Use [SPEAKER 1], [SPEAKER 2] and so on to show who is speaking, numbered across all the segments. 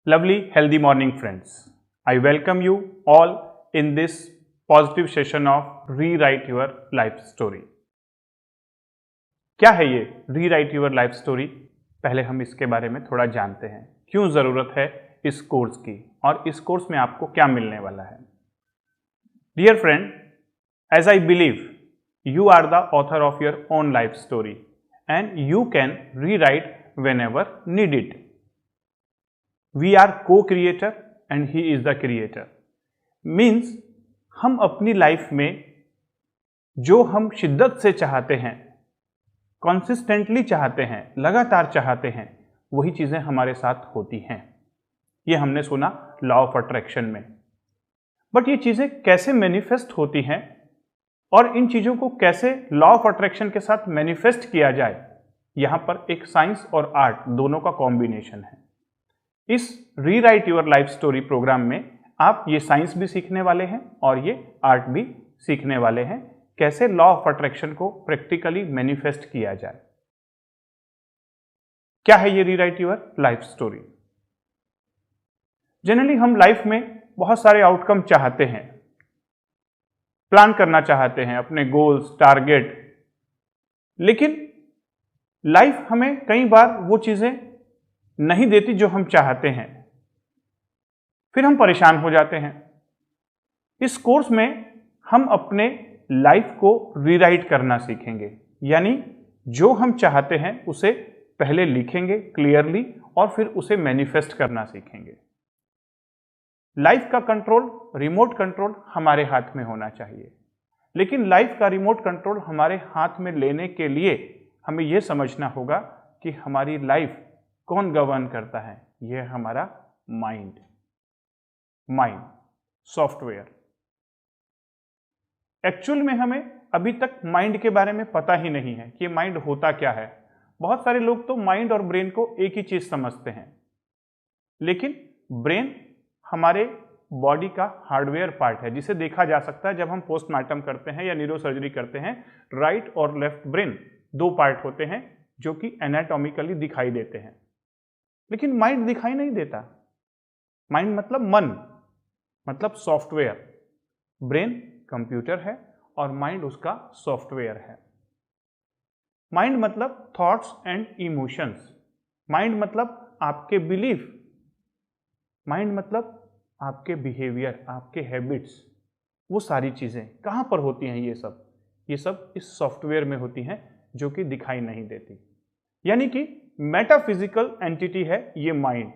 [SPEAKER 1] Lovely, healthy morning, friends. I welcome you all in this positive session of Rewrite Your Life Story. क्या है ये Rewrite Your Life Story? पहले हम इसके बारे में थोड़ा जानते हैं, क्यों ज़रूरत है इस कोर्स की और इस कोर्स में आपको क्या मिलने वाला है। Dear friend, as I believe you are the author of your own life story and you can rewrite whenever needed. We are co-creator and he is the creator. Means हम अपनी लाइफ में जो हम शिद्दत से चाहते हैं, कंसिस्टेंटली चाहते हैं, लगातार चाहते हैं, वही चीज़ें हमारे साथ होती हैं। ये हमने सुना लॉ ऑफ अट्रैक्शन में। बट ये चीज़ें कैसे मैनिफेस्ट होती हैं और इन चीज़ों को कैसे लॉ ऑफ अट्रैक्शन के साथ मैनिफेस्ट किया जाए, यहाँ पर एक साइंस और आर्ट दोनों का कॉम्बिनेशन है। इस rewrite your life story program में आप ये साइंस भी सीखने वाले हैं और ये आर्ट भी सीखने वाले हैं, कैसे लॉ ऑफ अट्रैक्शन को प्रैक्टिकली मैनिफेस्ट किया जाए। क्या है ये rewrite your life story? Generally हम लाइफ में बहुत सारे आउटकम चाहते हैं, प्लान करना चाहते हैं, अपने गोल्स, टारगेट, लेकिन लाइफ हमें कई बार वो चीजें नहीं देती जो हम चाहते हैं, फिर हम परेशान हो जाते हैं। इस कोर्स में हम अपने लाइफ को रीराइट करना सीखेंगे, यानी जो हम चाहते हैं उसे पहले लिखेंगे क्लियरली और फिर उसे मैनिफेस्ट करना सीखेंगे। लाइफ का कंट्रोल, रिमोट कंट्रोल हमारे हाथ में होना चाहिए, लेकिन लाइफ का रिमोट कंट्रोल हमारे हाथ में लेने के लिए हमें यह समझना होगा कि हमारी लाइफ कौन गवर्न करता है। यह हमारा माइंड, सॉफ्टवेयर। एक्चुअल में हमें अभी तक माइंड के बारे में पता ही नहीं है कि माइंड होता क्या है। बहुत सारे लोग तो माइंड और ब्रेन को एक ही चीज समझते हैं, लेकिन ब्रेन हमारे बॉडी का हार्डवेयर पार्ट है, जिसे देखा जा सकता है जब हम पोस्टमार्टम करते हैं या न्यूरो सर्जरी करते हैं। राइट और लेफ्ट ब्रेन दो पार्ट होते हैं जो कि एनाटॉमिकली दिखाई देते हैं, लेकिन माइंड दिखाई नहीं देता। माइंड मतलब मन, मतलब सॉफ्टवेयर। ब्रेन कंप्यूटर है और माइंड उसका सॉफ्टवेयर है। माइंड मतलब थॉट्स एंड इमोशंस। माइंड मतलब आपके बिलीफ। माइंड मतलब आपके बिहेवियर, आपके हैबिट्स। वो सारी चीजें कहां पर होती हैं? ये सब इस सॉफ्टवेयर में होती हैं जो कि दिखाई नहीं देती। यानी कि मेटाफिजिकल एंटिटी है ये mind.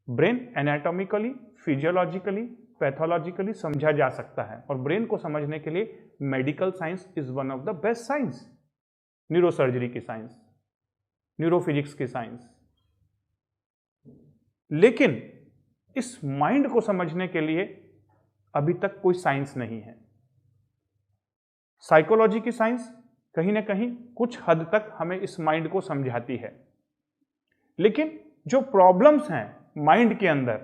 [SPEAKER 1] Brain anatomically, physiologically, pathologically समझा जा सकता है और ब्रेन को समझने के लिए medical science is one of the best science. Neurosurgery की साइंस, न्यूरोफिजिक्स की साइंस। लेकिन इस माइंड को समझने के लिए अभी तक कोई साइंस नहीं है। साइकोलॉजी की साइंस कहीं ना कहीं कुछ हद तक हमें इस माइंड को समझाती है, लेकिन जो प्रॉब्लम्स हैं माइंड के अंदर,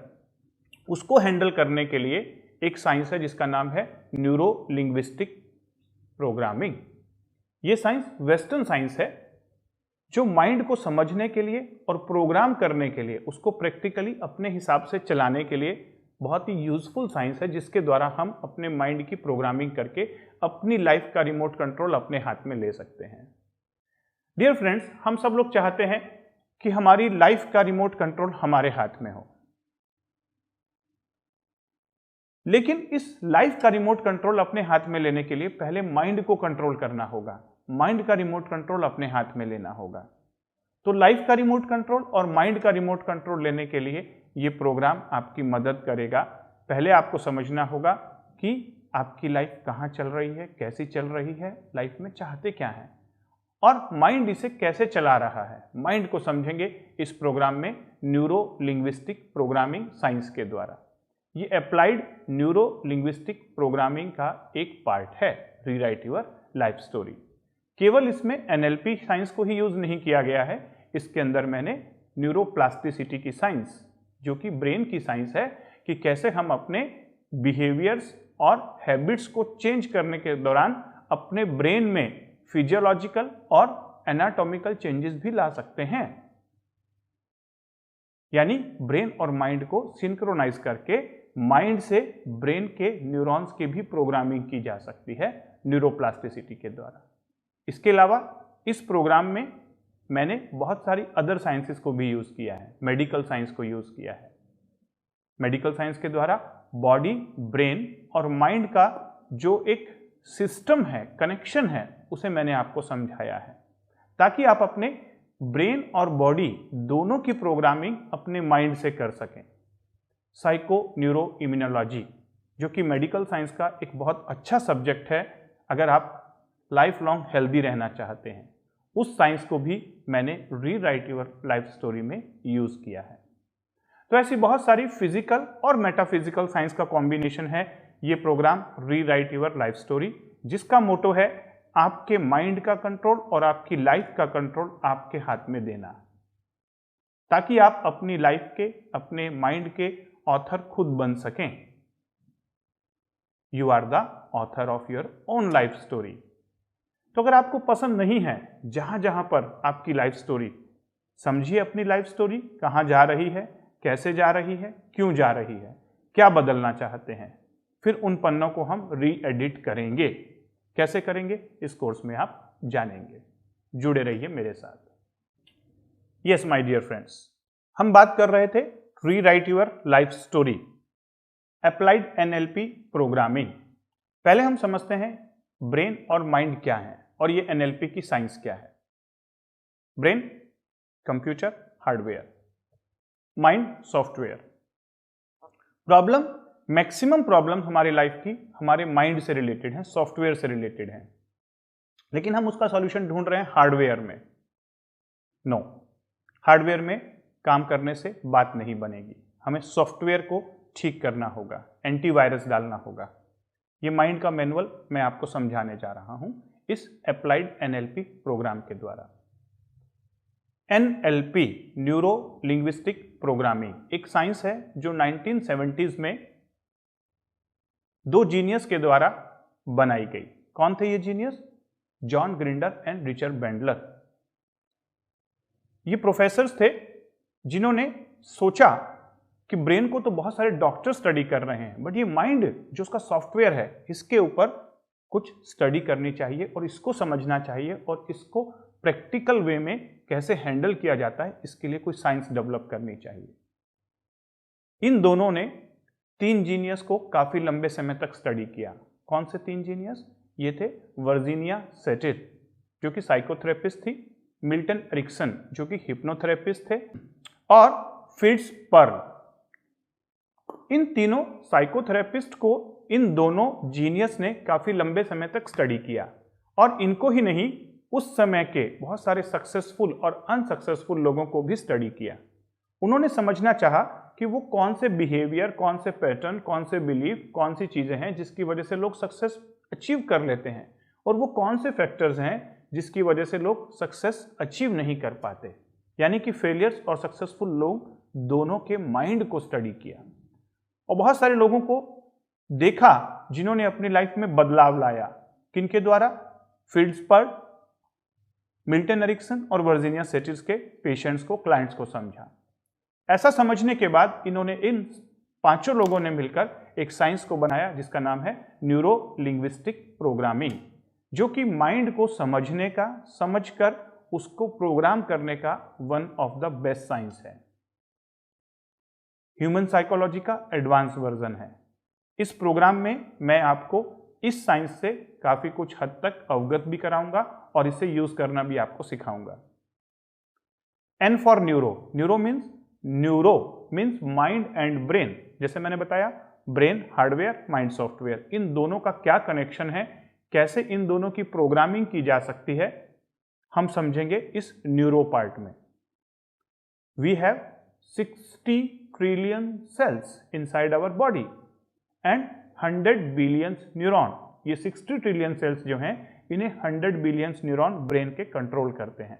[SPEAKER 1] उसको हैंडल करने के लिए एक साइंस है जिसका नाम है न्यूरो लिंग्विस्टिक प्रोग्रामिंग। ये साइंस वेस्टर्न साइंस है जो माइंड को समझने के लिए और प्रोग्राम करने के लिए, उसको प्रैक्टिकली अपने हिसाब से चलाने के लिए बहुत ही यूजफुल साइंस है, जिसके द्वारा हम अपने माइंड की प्रोग्रामिंग करके अपनी लाइफ का रिमोट कंट्रोल अपने हाथ में ले सकते हैं। डियर फ्रेंड्स, हम सब लोग चाहते हैं कि हमारी लाइफ का रिमोट कंट्रोल हमारे हाथ में हो, लेकिन इस लाइफ का रिमोट कंट्रोल अपने हाथ में लेने के लिए पहले माइंड को कंट्रोल करना होगा। माइंड का रिमोट कंट्रोल अपने हाथ में लेना होगा। तो लाइफ का रिमोट कंट्रोल और माइंड का रिमोट कंट्रोल लेने के लिए ये प्रोग्राम आपकी मदद करेगा। पहले आपको समझना होगा कि आपकी लाइफ कहाँ चल रही है, कैसी चल रही है, लाइफ में चाहते क्या हैं और माइंड इसे कैसे चला रहा है। माइंड को समझेंगे इस प्रोग्राम में न्यूरो लिंग्विस्टिक प्रोग्रामिंग साइंस के द्वारा। ये अप्लाइड न्यूरो लिंग्विस्टिक प्रोग्रामिंग का एक पार्ट है रीराइट योर लाइफ स्टोरी। केवल इसमें एनएलपी साइंस को ही यूज नहीं किया गया है, इसके अंदर मैंने न्यूरोप्लास्टिसिटी की साइंस, जो कि ब्रेन की साइंस है, कि कैसे हम अपने बिहेवियर्स और हैबिट्स को चेंज करने के दौरान अपने ब्रेन में फिजियोलॉजिकल और एनाटॉमिकल चेंजेस भी ला सकते हैं। यानी ब्रेन और माइंड को सिंक्रोनाइज करके माइंड से ब्रेन के न्यूरॉन्स की भी प्रोग्रामिंग की जा सकती है न्यूरोप्लास्टिसिटी के द्वारा। इसके अलावा इस प्रोग्राम में मैंने बहुत सारी अदर साइंसेस को भी यूज़ किया है, मेडिकल साइंस को यूज़ किया है। मेडिकल साइंस के द्वारा बॉडी, ब्रेन और माइंड का जो एक सिस्टम है, कनेक्शन है, उसे मैंने आपको समझाया है ताकि आप अपने ब्रेन और बॉडी दोनों की प्रोग्रामिंग अपने माइंड से कर सकें। साइको न्यूरो इम्यूनोलॉजी जो कि मेडिकल साइंस का एक बहुत अच्छा सब्जेक्ट है अगर आप लाइफ लॉन्ग हेल्दी रहना चाहते हैं, उस साइंस को भी मैंने रीराइट योर लाइफ स्टोरी में यूज़ किया है। तो ऐसी बहुत सारी फिजिकल और मेटाफिजिकल साइंस का कॉम्बिनेशन है ये program rewrite your life story, जिसका मोटो है आपके माइंड का कंट्रोल और आपकी लाइफ का कंट्रोल आपके हाथ में देना, ताकि आप अपनी लाइफ के, अपने माइंड के ऑथर खुद बन सकें। You are the author of your own life story. तो अगर आपको पसंद नहीं है जहां जहां पर आपकी लाइफ स्टोरी, समझिए अपनी लाइफ स्टोरी कहां जा रही है, कैसे जा रही है, क्यों जा रही है, क्या बदलना चाहते हैं, फिर उन पन्नों को हम री एडिट करेंगे। कैसे करेंगे इस कोर्स में आप जानेंगे। जुड़े रहिए मेरे साथ। यस माय डियर फ्रेंड्स, हम बात कर रहे थे rewrite your life story, applied NLP programming. पहले हम समझते हैं ब्रेन और माइंड क्या है और ये एनएलपी की साइंस क्या है। Brain computer hardware, mind software. Problem, maximum problem हमारी लाइफ की हमारे माइंड से रिलेटेड है, सॉफ्टवेयर से रिलेटेड है, लेकिन हम उसका सॉल्यूशन ढूंढ रहे हैं हार्डवेयर में। नो, हार्डवेयर में काम करने से बात नहीं बनेगी, हमें सॉफ्टवेयर को ठीक करना होगा, एंटीवायरस डालना होगा। ये माइंड का मैनुअल मैं आपको समझाने जा रहा हूं इस अप्लाइड एनएलपी प्रोग्राम के द्वारा। एनएलपी, न्यूरो लिंग्विस्टिक प्रोग्रामिंग, एक साइंस है जो 1970s में दो जीनियस के द्वारा बनाई गई। कौन थे ये genius? John grinder and Richard Bandler. ये प्रोफेसर्स थे जिन्होंने सोचा कि ब्रेन को तो बहुत सारे डॉक्टर स्टडी कर रहे हैं, बट ये माइंड जो उसका सॉफ्टवेयर है, इसके ऊपर कुछ स्टडी करनी चाहिए और इसको समझना चाहिए और इसको प्रैक्टिकल वे में कैसे हैंडल किया जाता है, इसके लिए कोई साइंस डेवलप करनी चाहिए। इन दोनों ने तीन जीनियस को काफी लंबे समय तक स्टडी किया। कौन से तीन जीनियस? ये थे वर्जीनिया सेटिल जो कि साइकोथेरेपिस्ट थी, मिल्टन एरिक्सन जो कि हिप्नोथेरेपिस्ट थे, और फिट्स पर्ल। इन तीनों साइकोथेरेपिस्ट को इन दोनों जीनियस ने काफी लंबे समय तक स्टडी किया और इनको ही नहीं, उस समय के बहुत सारे सक्सेसफुल और अनसक्सेसफुल लोगों को भी स्टडी किया। उन्होंने समझना चाहा कि वो कौन से बिहेवियर, कौन से पैटर्न, कौन से बिलीफ, कौन सी चीजें हैं जिसकी वजह से लोग सक्सेस अचीव कर लेते हैं और वो कौन से फैक्टर्स हैं जिसकी वजह से लोग सक्सेस अचीव नहीं कर पाते। यानी कि फेलियर्स और सक्सेसफुल लोग दोनों के माइंड को स्टडी किया और बहुत सारे लोगों को देखा जिन्होंने अपनी लाइफ में बदलाव लाया। किनके द्वारा? फिट्स पर्ल, मिल्टन एरिक्सन और वर्जीनिया सेटिल के पेशेंट्स को, क्लाइंट्स को समझा। ऐसा समझने के बाद इन्होंने, इन पांचों लोगों ने मिलकर एक साइंस को बनाया जिसका नाम है न्यूरो लिंग्विस्टिक प्रोग्रामिंग, जो कि माइंड को समझने का, समझकर उसको प्रोग्राम करने का one of the best science है। ह्यूमन साइकोलॉजी का एडवांस वर्जन है। इस प्रोग्राम में मैं आपको इस साइंस से काफी कुछ हद तक अवगत भी कराऊंगा और इसे यूज करना भी आपको सिखाऊंगा। N for neuro. Neuro means mind and brain. जैसे मैंने बताया, ब्रेन हार्डवेयर, माइंड सॉफ्टवेयर, इन दोनों का क्या कनेक्शन है, कैसे इन दोनों की प्रोग्रामिंग की जा सकती है, हम समझेंगे इस न्यूरो पार्ट में। We have 60 trillion cells inside our body and 100 billion neuron. ये 60 ट्रिलियन सेल्स जो हैं, इन्हें 100 बिलियन न्यूरॉन ब्रेन के कंट्रोल करते हैं।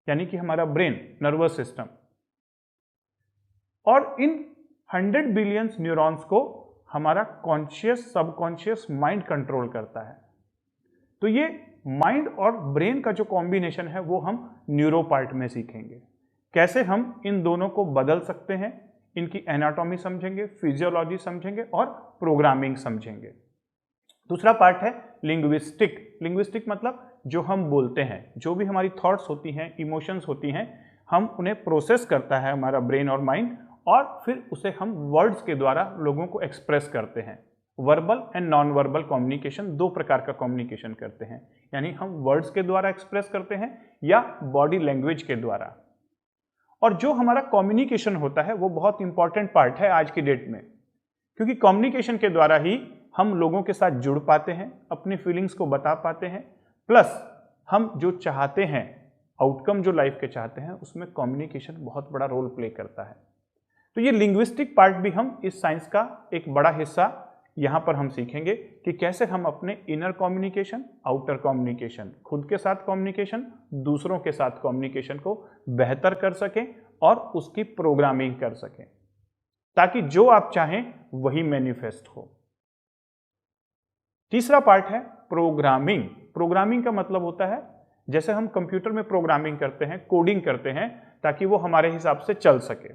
[SPEAKER 1] यानी कि हमारा ब्रेन, नर्वस सिस्टम, और इन 100 बिलियन न्यूरॉन्स को हमारा कॉन्शियस, सबकॉन्शियस माइंड कंट्रोल करता है। तो ये माइंड और ब्रेन का जो कॉम्बिनेशन है वो हम न्यूरो पार्ट में सीखेंगे। कैसे हम इन दोनों को बदल सकते हैं, इनकी एनाटॉमी समझेंगे, फिजियोलॉजी समझेंगे और प्रोग्रामिंग समझेंगे। दूसरा पार्ट है लिंग्विस्टिक। लिंग्विस्टिक मतलब जो हम बोलते हैं, जो भी हमारी थॉट्स होती हैं, इमोशंस होती हैं, हम उन्हें प्रोसेस करता है हमारा ब्रेन और माइंड, और फिर उसे हम वर्ड्स के द्वारा लोगों को एक्सप्रेस करते हैं। Verbal and non verbal communication, दो प्रकार का कम्युनिकेशन करते हैं, यानी हम वर्ड्स के द्वारा एक्सप्रेस करते हैं या बॉडी लैंग्वेज के द्वारा। और जो हमारा कम्युनिकेशन होता है वो बहुत इंपॉर्टेंट पार्ट है आज की डेट में, क्योंकि कम्युनिकेशन के द्वारा ही हम लोगों के साथ जुड़ पाते हैं, अपनी फीलिंग्स को बता पाते हैं, प्लस हम जो चाहते हैं, आउटकम जो लाइफ के चाहते हैं, उसमें कम्युनिकेशन बहुत बड़ा रोल प्ले करता है। तो ये लिंग्विस्टिक पार्ट भी हम इस साइंस का एक बड़ा हिस्सा यहाँ पर हम सीखेंगे कि कैसे हम अपने इनर कम्युनिकेशन, आउटर कम्युनिकेशन, खुद के साथ कम्युनिकेशन, दूसरों के साथ कम्युनिकेशन को बेहतर कर सकें और उसकी प्रोग्रामिंग कर सकें, ताकि जो आप चाहें वही मैनिफेस्ट हो। तीसरा पार्ट है प्रोग्रामिंग। प्रोग्रामिंग का मतलब होता है जैसे हम कंप्यूटर में प्रोग्रामिंग करते हैं, कोडिंग करते हैं, ताकि वो हमारे हिसाब से चल सके।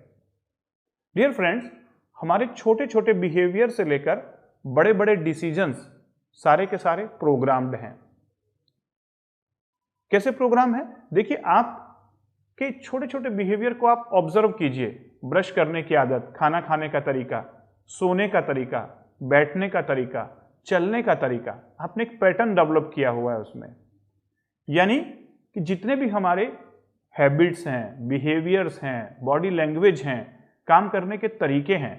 [SPEAKER 1] डियर फ्रेंड्स, हमारे छोटे छोटे बिहेवियर से लेकर बड़े बड़े डिसीजंस सारे के सारे प्रोग्राम्ड हैं। कैसे प्रोग्राम है? देखिए, आपके छोटे छोटे बिहेवियर को आप ऑब्जर्व कीजिए। ब्रश करने की आदत, खाना खाने का तरीका, सोने का तरीका, बैठने का तरीका, चलने का तरीका, आपने एक पैटर्न डेवलप किया हुआ है उसमें। यानी कि जितने भी हमारे हैबिट्स हैं, बिहेवियर्स हैं, बॉडी लैंग्वेज हैं, काम करने के तरीके हैं,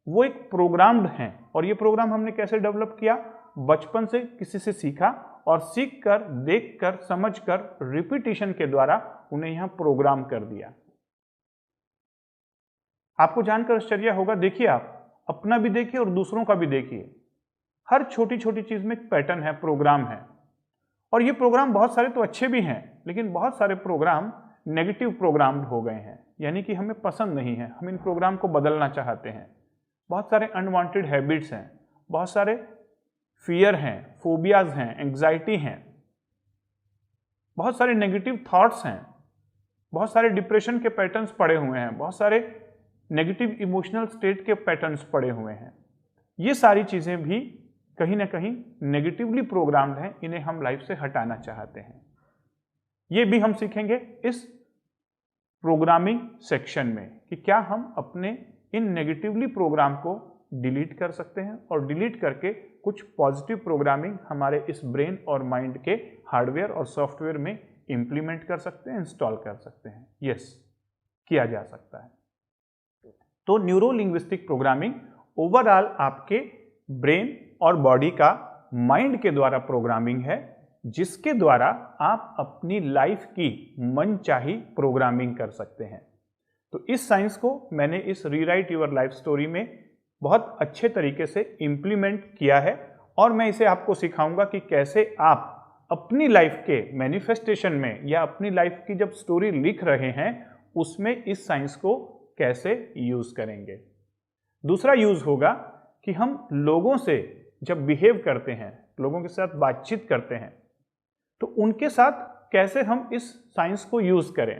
[SPEAKER 1] वो एक प्रोग्राम्ड हैं। और ये प्रोग्राम हमने कैसे डेवलप किया? बचपन से किसी से सीखा और सीख कर, देख कर, समझ कर, रिपीटिशन के द्वारा उन्हें यहां प्रोग्राम कर दिया। आपको जानकर आश्चर्य होगा। देखिए, आप अपना भी देखिए और दूसरों का भी देखिए। हर छोटी छोटी चीज में एक पैटर्न है, प्रोग्राम है। और ये प्रोग्राम बहुत सारे तो अच्छे भी हैं, लेकिन बहुत सारे प्रोग्राम नेगेटिव प्रोग्राम हो गए हैं, यानी कि हमें पसंद नहीं है, हम इन प्रोग्राम को बदलना चाहते हैं। बहुत सारे अनवांटेड हैबिट्स हैं, बहुत सारे फियर हैं, फोबियाज हैं, एंग्जाइटी हैं, बहुत सारे नेगेटिव थॉट्स हैं, बहुत सारे डिप्रेशन के पैटर्न्स पड़े हुए हैं, बहुत सारे नेगेटिव इमोशनल स्टेट के पैटर्न्स पड़े हुए हैं। ये सारी चीजें भी कहीं ना कहीं नेगेटिवली प्रोग्राम्ड हैं, इन्हें हम लाइफ से हटाना चाहते हैं। ये भी हम सीखेंगे इस प्रोग्रामिंग सेक्शन में कि क्या हम अपने इन नेगेटिवली प्रोग्राम को डिलीट कर सकते हैं और डिलीट करके कुछ पॉजिटिव प्रोग्रामिंग हमारे इस ब्रेन और माइंड के हार्डवेयर और सॉफ्टवेयर में इंप्लीमेंट कर सकते हैं, इंस्टॉल कर सकते हैं। यस, किया जा सकता है। तो न्यूरो लिंग्विस्टिक प्रोग्रामिंग ओवरऑल आपके ब्रेन और बॉडी का माइंड के द्वारा प्रोग्रामिंग है, जिसके द्वारा आप अपनी लाइफ की मनचाही प्रोग्रामिंग कर सकते हैं। तो इस साइंस को मैंने इस रीराइट योर लाइफ स्टोरी में बहुत अच्छे तरीके से इंप्लीमेंट किया है, और मैं इसे आपको सिखाऊंगा कि कैसे आप अपनी लाइफ के मैनिफेस्टेशन में या अपनी लाइफ की जब स्टोरी लिख रहे हैं उसमें इस साइंस को कैसे यूज करेंगे। दूसरा यूज होगा कि हम लोगों से जब बिहेव करते हैं, लोगों के साथ बातचीत करते हैं, तो उनके साथ कैसे हम इस साइंस को यूज करें।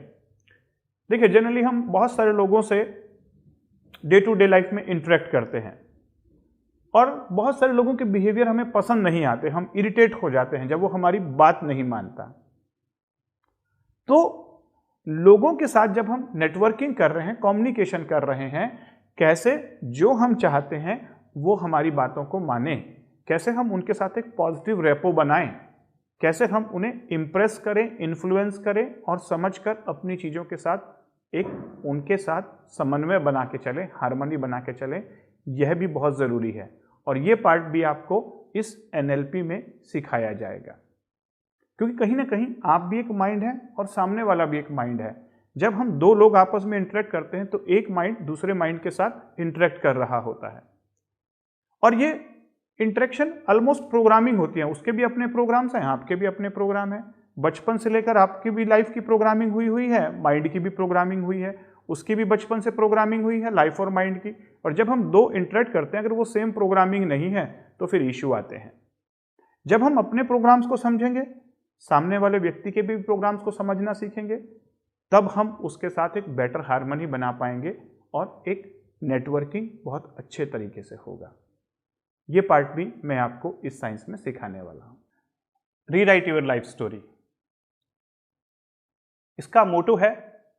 [SPEAKER 1] देखिए, जनरली हम बहुत सारे लोगों से डे टू डे लाइफ में इंटरेक्ट करते हैं और बहुत सारे लोगों के बिहेवियर हमें पसंद नहीं आते, हम इरिटेट हो जाते हैं जब वो हमारी बात नहीं मानता। तो लोगों के साथ जब हम नेटवर्किंग कर रहे हैं, कम्युनिकेशन कर रहे हैं, कैसे जो हम चाहते हैं वो हमारी बातों को माने, कैसे हम उनके साथ एक पॉजिटिव रेपो बनाएं, कैसे हम उन्हें इम्प्रेस करें, इन्फ्लुएंस करें और समझकर अपनी चीज़ों के साथ एक उनके साथ समन्वय बना के चलें, हार्मनी बना के चलें, यह भी बहुत ज़रूरी है। और ये पार्ट भी आपको इस NLP में सिखाया जाएगा, क्योंकि कहीं ना कहीं आप भी एक माइंड है और सामने वाला भी एक माइंड है। जब हम दो लोग आपस में इंटरेक्ट करते हैं तो एक माइंड दूसरे माइंड के साथ इंटरेक्ट कर रहा होता है, और ये इंटरेक्शन ऑलमोस्ट प्रोग्रामिंग होती है। उसके भी अपने प्रोग्राम्स हैं, आपके भी अपने प्रोग्राम हैं। बचपन से लेकर आपकी भी लाइफ की प्रोग्रामिंग हुई है, माइंड की भी प्रोग्रामिंग हुई है, उसकी भी बचपन से प्रोग्रामिंग हुई है, लाइफ और माइंड की। और जब हम दो इंटरेक्ट करते हैं, अगर वो सेम प्रोग्रामिंग नहीं है तो फिर इश्यू आते हैं। जब हम अपने प्रोग्राम्स को समझेंगे, सामने वाले व्यक्ति के भी प्रोग्राम्स को समझना सीखेंगे, तब हम उसके साथ एक बेटर हार्मनी बना पाएंगे और एक नेटवर्किंग बहुत अच्छे तरीके से होगा। ये पार्ट भी मैं आपको इस साइंस में सिखाने वाला हूँ। रीराइट योर लाइफ स्टोरी, इसका मोटो है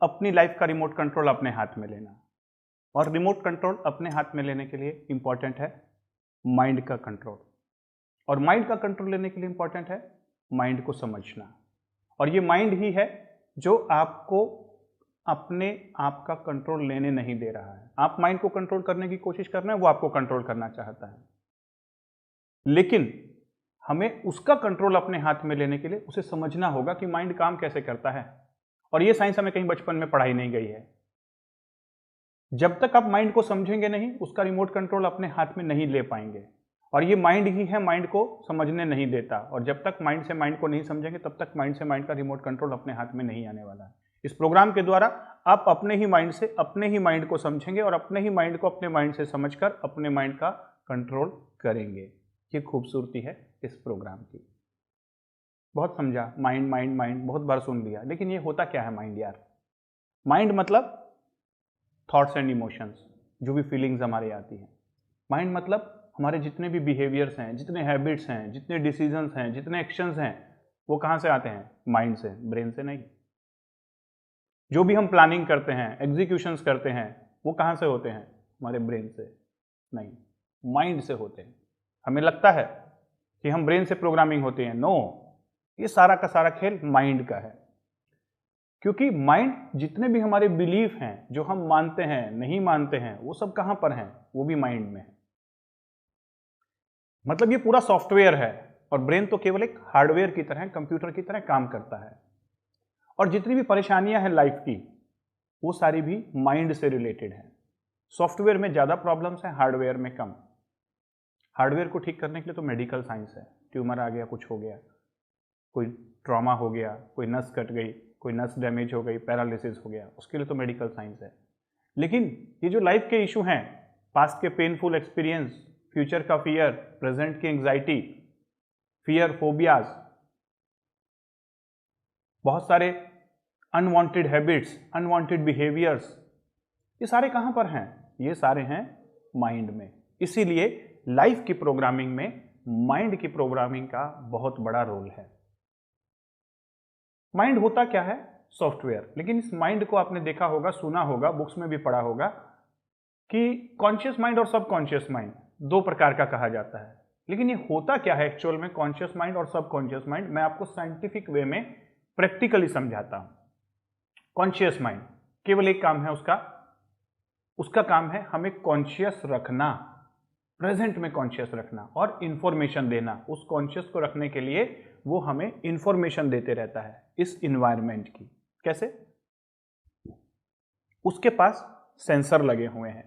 [SPEAKER 1] अपनी लाइफ का रिमोट कंट्रोल अपने हाथ में लेना। और रिमोट कंट्रोल अपने हाथ में लेने के लिए इंपॉर्टेंट है माइंड का कंट्रोल, और माइंड का कंट्रोल लेने के लिए इंपॉर्टेंट है माइंड को समझना। और ये माइंड ही है जो आपको अपने आप का कंट्रोल लेने नहीं दे रहा है। आप माइंड को कंट्रोल करने की कोशिश कर रहे हैं, वो आपको कंट्रोल करना चाहता है, लेकिन हमें उसका कंट्रोल अपने हाथ में लेने के लिए उसे समझना होगा कि माइंड काम कैसे करता है। और ये साइंस हमें कहीं बचपन में पढ़ाई नहीं गई है। जब तक आप माइंड को समझेंगे नहीं, उसका रिमोट कंट्रोल अपने हाथ में नहीं ले पाएंगे। और ये माइंड ही है माइंड को समझने नहीं देता, और जब तक माइंड से माइंड को नहीं समझेंगे तब तक माइंड से माइंड का रिमोट कंट्रोल अपने हाथ में नहीं आने वाला है। इस प्रोग्राम के द्वारा आप अपने ही माइंड से अपने ही माइंड को समझेंगे और अपने ही माइंड को अपने माइंड से समझकर अपने माइंड का कंट्रोल करेंगे। ये खूबसूरती है इस प्रोग्राम की। बहुत समझा, माइंड माइंड माइंड बहुत बार सुन लिया, लेकिन ये होता क्या है माइंड यार? माइंड मतलब थॉट्स एंड इमोशंस, जो भी फीलिंग्स हमारे आती हैं। माइंड मतलब हमारे जितने भी बिहेवियर्स हैं, जितने हैबिट्स हैं, जितने डिसीजंस हैं, जितने एक्शंस हैं, वो कहाँ से आते हैं? माइंड से, ब्रेन से नहीं। जो भी हम प्लानिंग करते हैं, एग्जीक्यूशंस करते हैं, वो कहाँ से होते हैं? हमारे ब्रेन से नहीं, माइंड से होते हैं। हमें लगता है कि हम ब्रेन से प्रोग्रामिंग होते हैं, नो, ये सारा का सारा खेल माइंड का है। क्योंकि माइंड जितने भी हमारे बिलीफ हैं, जो हम मानते हैं, नहीं मानते हैं, वो सब कहाँ पर हैं? वो भी माइंड में है। मतलब ये पूरा सॉफ्टवेयर है, और ब्रेन तो केवल एक हार्डवेयर की तरह, कंप्यूटर की तरह काम करता है। और जितनी भी परेशानियां हैं लाइफ की, वो सारी भी माइंड से रिलेटेड है। सॉफ्टवेयर में ज़्यादा प्रॉब्लम्स हैं, हार्डवेयर में कम। हार्डवेयर को ठीक करने के लिए तो मेडिकल साइंस है। ट्यूमर आ गया, कुछ हो गया, कोई ट्रॉमा हो गया, कोई नस कट गई, कोई नस डैमेज हो गई, पैरालिसिस हो गया, उसके लिए तो मेडिकल साइंस है। लेकिन ये जो लाइफ के इशू हैं, पास्ट के पेनफुल एक्सपीरियंस, फ्यूचर का फियर, प्रेजेंट की एंग्जाइटी, फियर, फोबियाज, बहुत सारे अनवांटेड हैबिट्स, अनवांटेड बिहेवियर्स, ये सारे कहां पर हैं? ये सारे हैं माइंड में। इसीलिए लाइफ की प्रोग्रामिंग में माइंड की प्रोग्रामिंग का बहुत बड़ा रोल है। माइंड होता क्या है? सॉफ्टवेयर। लेकिन इस माइंड को आपने देखा होगा, सुना होगा, बुक्स में भी पढ़ा होगा कि कॉन्शियस माइंड और सबकॉन्शियस माइंड दो प्रकार का कहा जाता है। लेकिन ये होता क्या है एक्चुअल में, कॉन्शियस माइंड और सबकॉन्शियस माइंड? मैं आपको साइंटिफिक वे में प्रैक्टिकली समझाता हूं। कॉन्शियस माइंड केवल एक काम है उसका काम है हमें कॉन्शियस रखना, प्रेजेंट में कॉन्शियस रखना और इंफॉर्मेशन देना। उस कॉन्शियस को रखने के लिए वो हमें इंफॉर्मेशन देते रहता है इस इन्वायरमेंट की। कैसे? उसके पास सेंसर लगे हुए हैं।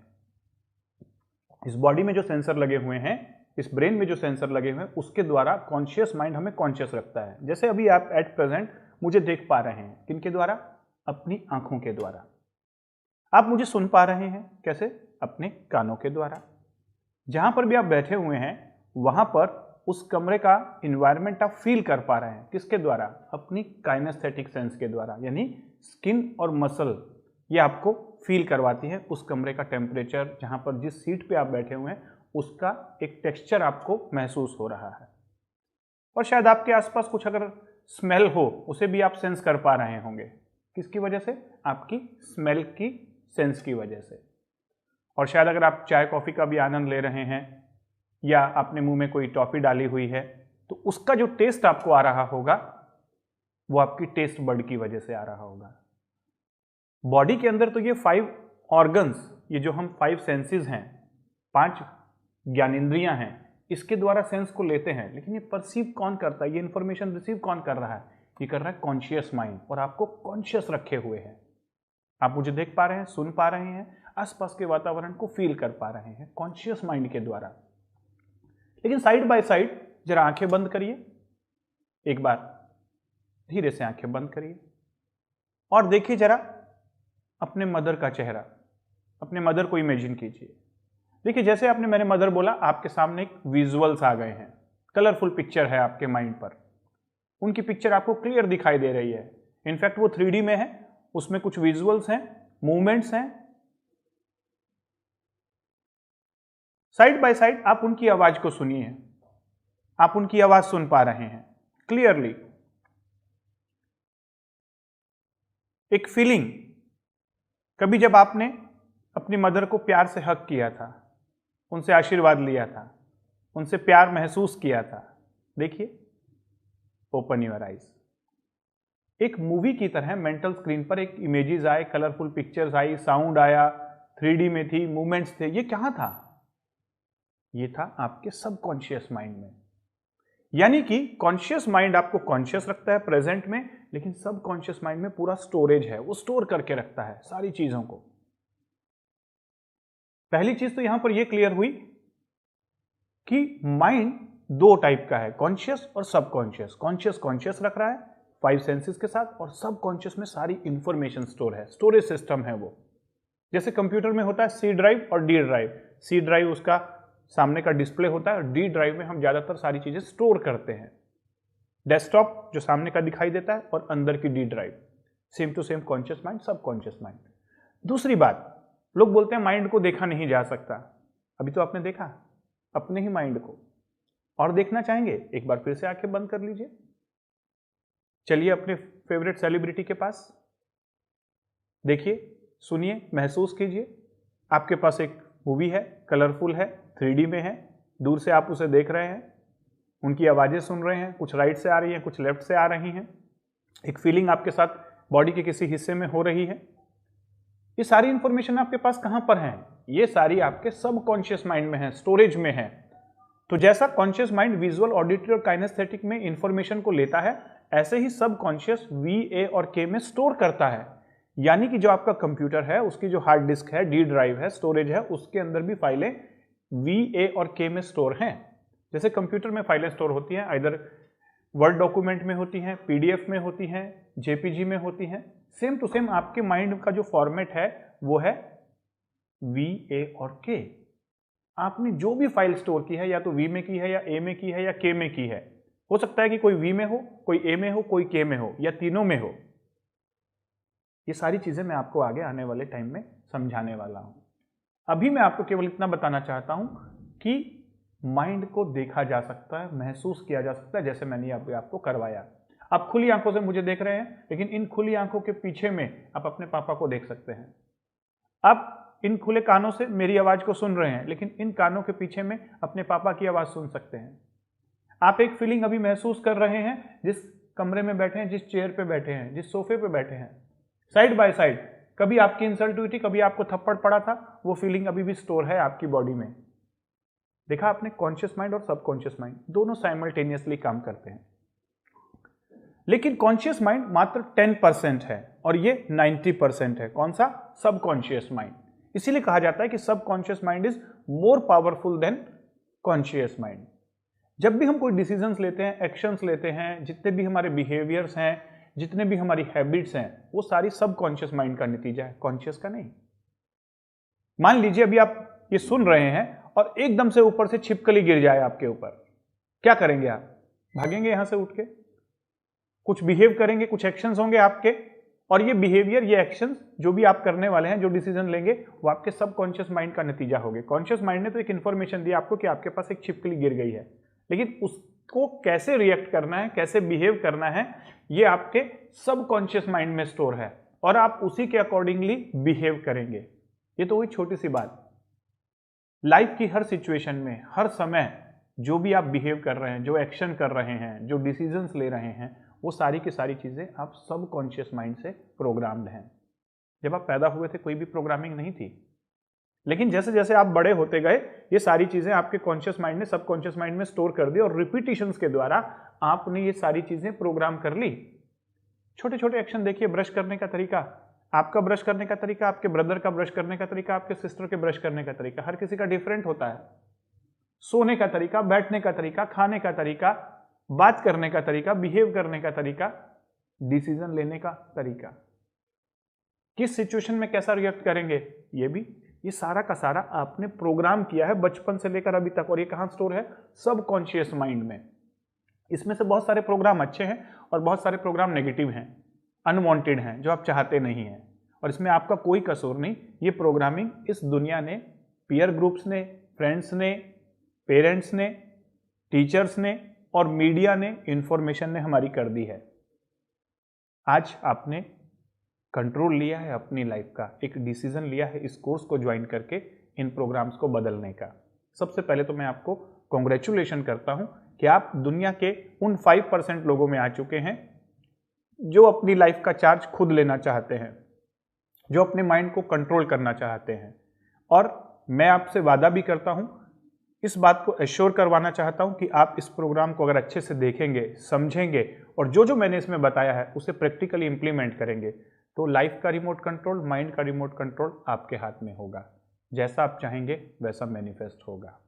[SPEAKER 1] इस बॉडी में जो सेंसर लगे हुए हैं, इस ब्रेन में जो सेंसर लगे हुए हैं, उसके द्वारा कॉन्शियस माइंड हमें कॉन्शियस रखता है। जैसे अभी आप एट प्रेजेंट मुझे देख पा रहे हैं, किनके द्वारा? अपनी आंखों के द्वारा। आप मुझे सुन पा रहे हैं, कैसे? अपने कानों के द्वारा। जहां पर भी आप बैठे हुए हैं, वहां पर उस कमरे का इन्वायरमेंट आप फील कर पा रहे हैं, किसके द्वारा? अपनी काइनेस्थेटिक सेंस के द्वारा। यानी स्किन और मसल ये आपको फील करवाती है उस कमरे का टेम्परेचर, जहां पर जिस सीट पे आप बैठे हुए हैं उसका एक टेक्सचर आपको महसूस हो रहा है। और शायद आपके आसपास कुछ अगर स्मेल हो, उसे भी आप सेंस कर पा रहे होंगे। किसकी वजह से? आपकी स्मेल की सेंस की वजह से। और शायद अगर आप चाय कॉफ़ी का भी आनंद ले रहे हैं, या आपने मुंह में कोई टॉफ़ी डाली हुई है, तो उसका जो टेस्ट आपको आ रहा होगा वो आपकी टेस्ट बड की वजह से आ रहा होगा। बॉडी के अंदर तो ये 5 ऑर्गन्स, ये जो हम 5 सेंसेस हैं, 5 ज्ञानेंद्रियां हैं, इसके द्वारा सेंस को लेते हैं। लेकिन ये परसीव कौन करता है? ये इंफॉर्मेशन रिसीव कौन कर रहा है? ये कर रहा है कॉन्शियस माइंड। और आपको कॉन्शियस रखे हुए हैं। आप मुझे देख पा रहे हैं, सुन पा रहे हैं, आसपास के वातावरण को फील कर पा रहे हैं कॉन्शियस माइंड के द्वारा। लेकिन साइड बाय साइड जरा आंखें बंद करिए, एक बार धीरे से आंखें बंद करिए और देखिए जरा अपने मदर का चेहरा। अपने मदर को इमेजिन कीजिए। देखिए, जैसे आपने मेरे मदर बोला, आपके सामने एक विजुअल्स आ गए हैं, कलरफुल पिक्चर है आपके माइंड पर। उनकी पिक्चर आपको क्लियर दिखाई दे रही है। इनफैक्ट वो 3D में है उसमें कुछ विजुअल्स हैं, मूवमेंट्स हैं। साइड बाय साइड आप उनकी आवाज को सुनिए, आप उनकी आवाज सुन पा रहे हैं क्लियरली। एक फीलिंग, कभी जब आपने अपनी मदर को प्यार से हग किया था, उनसे आशीर्वाद लिया था, उनसे प्यार महसूस किया था, देखिए, ओपन योर आइज। एक मूवी की तरह मेंटल स्क्रीन पर एक इमेजेस आए, कलरफुल पिक्चर्स आई, साउंड आया, 3D में थी, मूवमेंट्स थे। ये कहां था? ये था आपके सबकॉन्शियस माइंड में। यानी कि कॉन्शियस माइंड आपको कॉन्शियस रखता है प्रेजेंट में, लेकिन सबकॉन्शियस माइंड में पूरा स्टोरेज है, वो स्टोर करके रखता है सारी चीजों को। पहली चीज तो यहां पर यह क्लियर हुई कि माइंड दो टाइप का है, कॉन्शियस और सबकॉन्शियस। कॉन्शियस रख रहा है 5 सेंसेस के साथ, और सबकॉन्शियस में सारी इंफॉर्मेशन स्टोर है, स्टोरेज सिस्टम है वो। जैसे कंप्यूटर में होता है C ड्राइव और D ड्राइव। C ड्राइव उसका सामने का डिस्प्ले होता है, और D ड्राइव में हम ज्यादातर सारी चीजें स्टोर करते हैं। डेस्कटॉप जो सामने का दिखाई देता है, और अंदर की D drive. Same to same conscious mind, subconscious mind. दूसरी बात, लोग बोलते हैं माइंड को देखा नहीं जा सकता। अभी तो आपने देखा अपने ही माइंड को, और देखना चाहेंगे एक बार फिर से आंखें बंद कर लीजिए, चलिए अपने फेवरेट सेलिब्रिटी के पास, देखिए, सुनिए, महसूस कीजिए। आपके पास एक मूवी है, कलरफुल है, 3D में है, दूर से आप उसे देख रहे हैं, उनकी आवाजें सुन रहे हैं, कुछ राइट से आ रही हैं, कुछ लेफ्ट से आ रही हैं, एक फीलिंग आपके साथ बॉडी के किसी हिस्से में हो रही है। ये सारी इंफॉर्मेशन आपके पास कहां पर है? ये सारी आपके सबकॉन्शियस माइंड में है, स्टोरेज में है। तो जैसा कॉन्शियस माइंड विजुअल, ऑडिटरी और काइनेस्थेटिक में इंफॉर्मेशन को लेता है, ऐसे ही सबकॉन्शियस V, A और K में स्टोर करता है। यानी कि जो आपका कंप्यूटर है, उसकी जो हार्ड डिस्क है, D ड्राइव है, स्टोरेज है, उसके अंदर भी फाइलें V, A और K में स्टोर हैं। जैसे कंप्यूटर में फाइलें स्टोर होती हैं, आइदर वर्ड डॉक्यूमेंट में होती हैं, PDF में होती हैं, JPG में होती हैं। सेम टू सेम आपके माइंड का जो फॉर्मेट है वो है V, A और K। आपने जो भी फाइल स्टोर की है, या तो V में की है, या A में की है, या K में की है। हो सकता है कि कोई V में हो, कोई A में हो, कोई K में हो, या तीनों में हो। ये सारी चीजें मैं आपको आगे आने वाले टाइम में समझाने वाला हूं। अभी मैं आपको केवल इतना बताना चाहता हूं कि माइंड को देखा जा सकता है, महसूस किया जा सकता है, जैसे मैंने अभी आपको करवाया। आप खुली आंखों से मुझे देख रहे हैं, लेकिन इन खुली आंखों के पीछे में आप अपने पापा को देख सकते हैं। आप इन खुले कानों से मेरी आवाज को सुन रहे हैं, लेकिन इन कानों के पीछे में अपने पापा की आवाज सुन सकते हैं। आप एक फीलिंग अभी महसूस कर रहे हैं, जिस कमरे में बैठे हैं, जिस चेयर पे बैठे हैं, जिस सोफे पे बैठे हैं, साइड बाय साइड, कभी आपकी इंसल्ट हुई थी, कभी आपको थप्पड़ पड़ा था, वो फीलिंग अभी भी स्टोर है आपकी बॉडी में। देखा आपने, कॉन्शियस माइंड और सबकॉन्शियस माइंड दोनों साइमल्टेनियसली काम करते हैं। लेकिन कॉन्शियस माइंड मात्र 10% है, और ये 90% है। कौन सा? Subconscious mind. इसीलिए कहा जाता है कि subconscious mind is more powerful than conscious mind. जब भी हम कोई डिसीजंस लेते हैं, एक्शंस लेते हैं, जितने भी हमारे बिहेवियर्स हैं, जितने भी हमारी हैबिट्स हैं, वो सारी सबकॉन्शियस माइंड का नतीजा है, कॉन्शियस का नहीं। मान लीजिए अभी आप ये सुन रहे हैं और एकदम से ऊपर से छिपकली गिर जाए आपके ऊपर, क्या करेंगे आप? भागेंगे यहां से उठ के, कुछ बिहेव करेंगे, कुछ एक्शंस होंगे आपके, और ये बिहेवियर, ये एक्शंस जो भी आप करने वाले हैं, जो डिसीजन लेंगे, वो आपके सबकॉन्शियस माइंड का नतीजा होंगे। कॉन्शियस माइंड ने तो एक इंफॉर्मेशन दी आपको कि आपके पास एक छिपकली गिर गई है, लेकिन उसको कैसे रिएक्ट करना है, कैसे बिहेव करना है, ये आपके सबकॉन्शियस माइंड में स्टोर है, और आप उसी के अकॉर्डिंगली बिहेव करेंगे। ये तो हुई छोटी सी बात। लाइफ की हर सिचुएशन में, हर समय जो भी आप बिहेव कर रहे हैं, जो एक्शन कर रहे हैं, जो डिसीजंस ले रहे हैं, वो सारी की सारी चीजें आप सबकॉन्शियस माइंड से प्रोग्राम्ड हैं। जब आप पैदा हुए थे कोई भी प्रोग्रामिंग नहीं थी, लेकिन जैसे जैसे आप बड़े होते गए, ये सारी चीजें आपके कॉन्शियस माइंड ने सबकॉन्शियस माइंड में स्टोर कर दी, और रिपीटिशंस के द्वारा आपने ये सारी चीजें प्रोग्राम कर ली। छोटे छोटे एक्शन देखिए, ब्रश करने का तरीका, आपका ब्रश करने का तरीका, आपके ब्रदर का ब्रश करने का तरीका, आपके सिस्टर के ब्रश करने का तरीका, हर किसी का डिफरेंट होता है। सोने का तरीका, बैठने का तरीका, खाने का तरीका, बात करने का तरीका, बिहेव करने का तरीका, डिसीजन लेने का तरीका, किस सिचुएशन में कैसा रिएक्ट करेंगे, ये सारा का सारा आपने प्रोग्राम किया है बचपन से लेकर अभी तक। और ये कहां स्टोर है? सबकॉन्शियस माइंड में। इसमें से बहुत सारे प्रोग्राम अच्छे हैं और बहुत सारे प्रोग्राम नेगेटिव हैं। अनवांटेड हैं, जो आप चाहते नहीं हैं, और इसमें आपका कोई कसूर नहीं। ये प्रोग्रामिंग इस दुनिया ने, पीयर ग्रुप्स ने, फ्रेंड्स ने, पेरेंट्स ने, टीचर्स ने और मीडिया ने, इंफॉर्मेशन ने हमारी कर दी है। आज आपने कंट्रोल लिया है अपनी लाइफ का, एक डिसीजन लिया है इस कोर्स को ज्वाइन करके इन प्रोग्राम्स को बदलने का। सबसे पहले तो मैं आपको कॉन्ग्रेचुलेशन करता हूं कि आप दुनिया के उन 5% लोगों में आ चुके हैं जो अपनी लाइफ का चार्ज खुद लेना चाहते हैं, जो अपने माइंड को कंट्रोल करना चाहते हैं। और मैं आपसे वादा भी करता हूं, इस बात को एश्योर करवाना चाहता हूं कि आप इस प्रोग्राम को अगर अच्छे से देखेंगे, समझेंगे और जो जो मैंने इसमें बताया है उसे प्रैक्टिकली इंप्लीमेंट करेंगे, तो लाइफ का रिमोट कंट्रोल, माइंड का रिमोट कंट्रोल आपके हाथ में होगा। जैसा आप चाहेंगे वैसा मैनिफेस्ट होगा।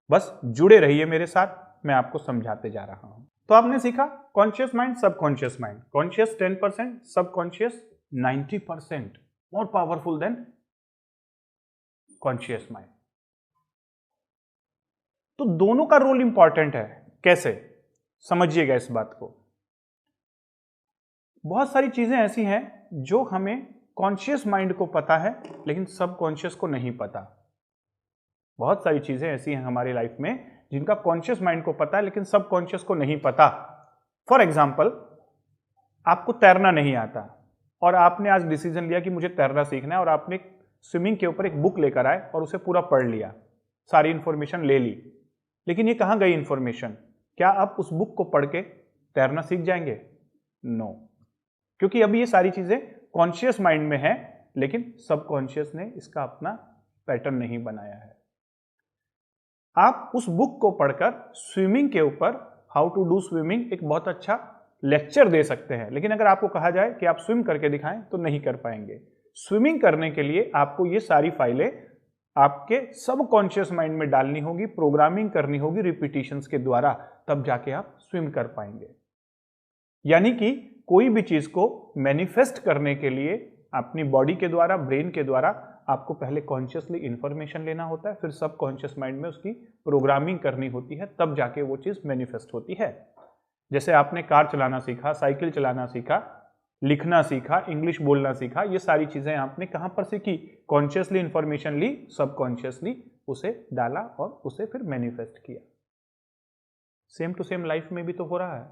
[SPEAKER 1] बस जुड़े रहिए मेरे साथ, मैं आपको समझाते जा रहा हूं। तो आपने सीखा conscious mind, subconscious mind. Conscious 10%, subconscious 90%, more powerful than conscious mind. तो दोनों का रोल इंपॉर्टेंट है। कैसे? समझिएगा इस बात को। बहुत सारी चीजें ऐसी हैं जो हमें कॉन्शियस माइंड को पता है लेकिन सबकॉन्शियस को नहीं पता। बहुत सारी चीजें ऐसी हैं हमारी लाइफ में जिनका कॉन्शियस माइंड को पता है लेकिन सबकॉन्शियस को नहीं पता। फॉर एग्जाम्पल, आपको तैरना नहीं आता और आपने आज डिसीजन लिया कि मुझे तैरना सीखना है, और आपने स्विमिंग के ऊपर एक बुक लेकर आए और उसे पूरा पढ़ लिया, सारी इंफॉर्मेशन ले ली, लेकिन ये कहां गई इंफॉर्मेशन? क्या आप उस बुक को पढ़ के तैरना सीख जाएंगे? नो, क्योंकि अभी ये सारी चीजें कॉन्शियस माइंड में है लेकिन सबकॉन्शियस ने इसका अपना पैटर्न नहीं बनाया है। आप उस बुक को पढ़कर स्विमिंग के ऊपर, हाउ टू डू स्विमिंग, एक बहुत अच्छा लेक्चर दे सकते हैं, लेकिन अगर आपको कहा जाए कि आप स्विम करके दिखाएं तो नहीं कर पाएंगे। स्विमिंग करने के लिए आपको ये सारी फाइलें आपके सबकॉन्शियस माइंड में डालनी होगी, प्रोग्रामिंग करनी होगी रिपीटिशंस के द्वारा, तब जाके आप स्विम कर पाएंगे। यानी कि कोई भी चीज को मैनिफेस्ट करने के लिए अपनी बॉडी के द्वारा, ब्रेन के द्वारा आपको पहले कॉन्शियसली इंफॉर्मेशन लेना होता है, फिर सबकॉन्शियस माइंड में उसकी प्रोग्रामिंग करनी होती है, तब जाके वो चीज मैनिफेस्ट होती है। जैसे आपने कार चलाना सीखा, साइकिल चलाना सीखा, लिखना सीखा, इंग्लिश बोलना सीखा, ये सारी चीजें आपने कहां पर सीखी? कॉन्शियसली इंफॉर्मेशन ली, सबकॉन्शियसली उसे डाला और उसे फिर मैनिफेस्ट किया। सेम टू सेम लाइफ में भी तो हो रहा है।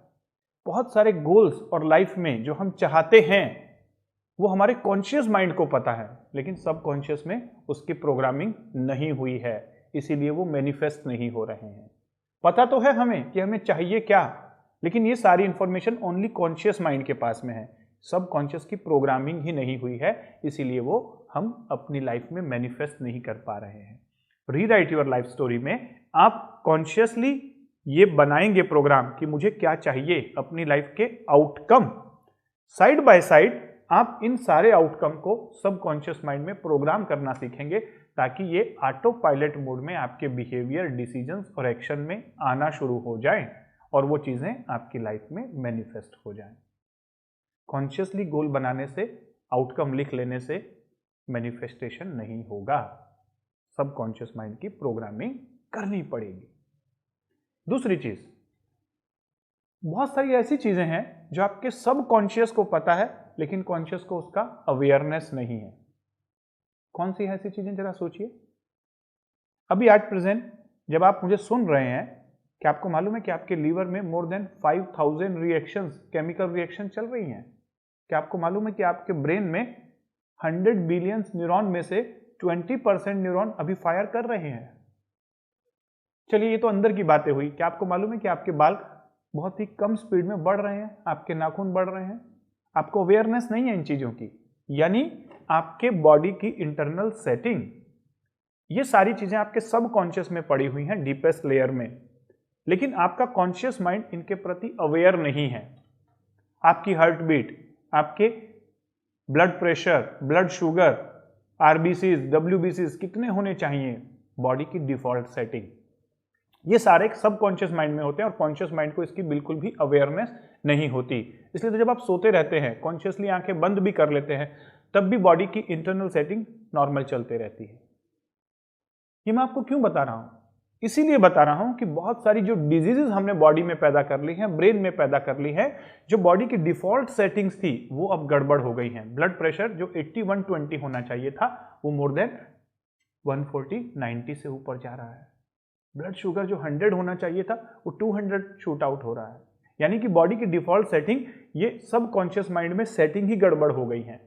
[SPEAKER 1] बहुत सारे गोल्स और लाइफ में जो हम चाहते हैं वो हमारे कॉन्शियस माइंड को पता है लेकिन सबकॉन्शियस में उसकी प्रोग्रामिंग नहीं हुई है, इसीलिए वो मैनिफेस्ट नहीं हो रहे हैं। पता तो है हमें कि हमें चाहिए क्या, लेकिन ये सारी इंफॉर्मेशन ओनली कॉन्शियस माइंड के पास में है, सबकॉन्शियस की प्रोग्रामिंग ही नहीं हुई है, इसीलिए वो हम अपनी लाइफ में मैनिफेस्ट नहीं कर पा रहे हैं। रीराइट योर लाइफ स्टोरी में आप कॉन्शियसली ये बनाएंगे प्रोग्राम कि मुझे क्या चाहिए अपनी लाइफ के आउटकम। साइड बाय साइड आप इन सारे आउटकम को सबकॉन्शियस माइंड में प्रोग्राम करना सीखेंगे ताकि ये ऑटो पायलट मोड में आपके बिहेवियर, डिसीजंस और एक्शन में आना शुरू हो जाएं और वो चीजें आपकी लाइफ में मैनिफेस्ट हो जाएं। कॉन्शियसली गोल बनाने से, आउटकम लिख लेने से मैनिफेस्टेशन नहीं होगा, सबकॉन्शियस माइंड की प्रोग्रामिंग करनी पड़ेगी। दूसरी चीज, बहुत सारी ऐसी चीजें हैं जो आपके सबकॉन्शियस को पता है लेकिन कॉन्शियस को उसका अवेयरनेस नहीं है। कौन सी ऐसी चीजें, जरा सोचिए। अभी आज प्रेजेंट जब आप मुझे सुन रहे हैं, क्या आपको मालूम है कि आपके लीवर में more than 5000 reactions, chemical reaction चल रही हैं? क्या आपको मालूम है कि आपके ब्रेन में 100 बिलियन न्यूरॉन में से 20% न्यूरॉन अभी फायर कर रहे हैं? चलिए, ये तो अंदर की बातें हुई। क्या आपको मालूम है कि आपके बाल बहुत ही कम स्पीड में बढ़ रहे हैं, आपके नाखून बढ़ रहे हैं? आपको अवेयरनेस नहीं है इन चीजों की। यानी आपके बॉडी की इंटरनल सेटिंग, ये सारी चीजें आपके सबकॉन्शियस में पड़ी हुई हैं, डीपेस्ट लेयर में, लेकिन आपका कॉन्शियस माइंड इनके प्रति अवेयर नहीं है। आपकी हार्ट बीट, आपके blood pressure, blood sugar, RBCs, डब्ल्यूबीसीज कितने होने चाहिए, बॉडी की डिफॉल्ट सेटिंग, ये सारे सबकॉन्शियस माइंड में होते हैं और कॉन्शियस माइंड को इसकी बिल्कुल भी अवेयरनेस नहीं होती। इसलिए तो जब आप सोते रहते हैं, कॉन्शियसली आंखें बंद भी कर लेते हैं, तब भी बॉडी की इंटरनल सेटिंग नॉर्मल चलते रहती है। ये मैं आपको क्यों बता रहा हूं? इसीलिए बता रहा हूं कि बहुत सारी जो डिजीजेस हमने बॉडी में पैदा कर ली हैं, ब्रेन में पैदा कर ली हैं, जो बॉडी की डिफॉल्ट सेटिंग्स थी वो अब गड़बड़ हो गई हैं। ब्लड प्रेशर जो 80/120 होना चाहिए था वो मोर देन 140/90 से ऊपर जा रहा है। ब्लड शुगर जो 100 होना चाहिए था वो 200 शूट आउट हो रहा है। यानी कि बॉडी की डिफॉल्ट सेटिंग, ये सब कॉन्शियस माइंड में सेटिंग ही गड़बड़ हो गई है।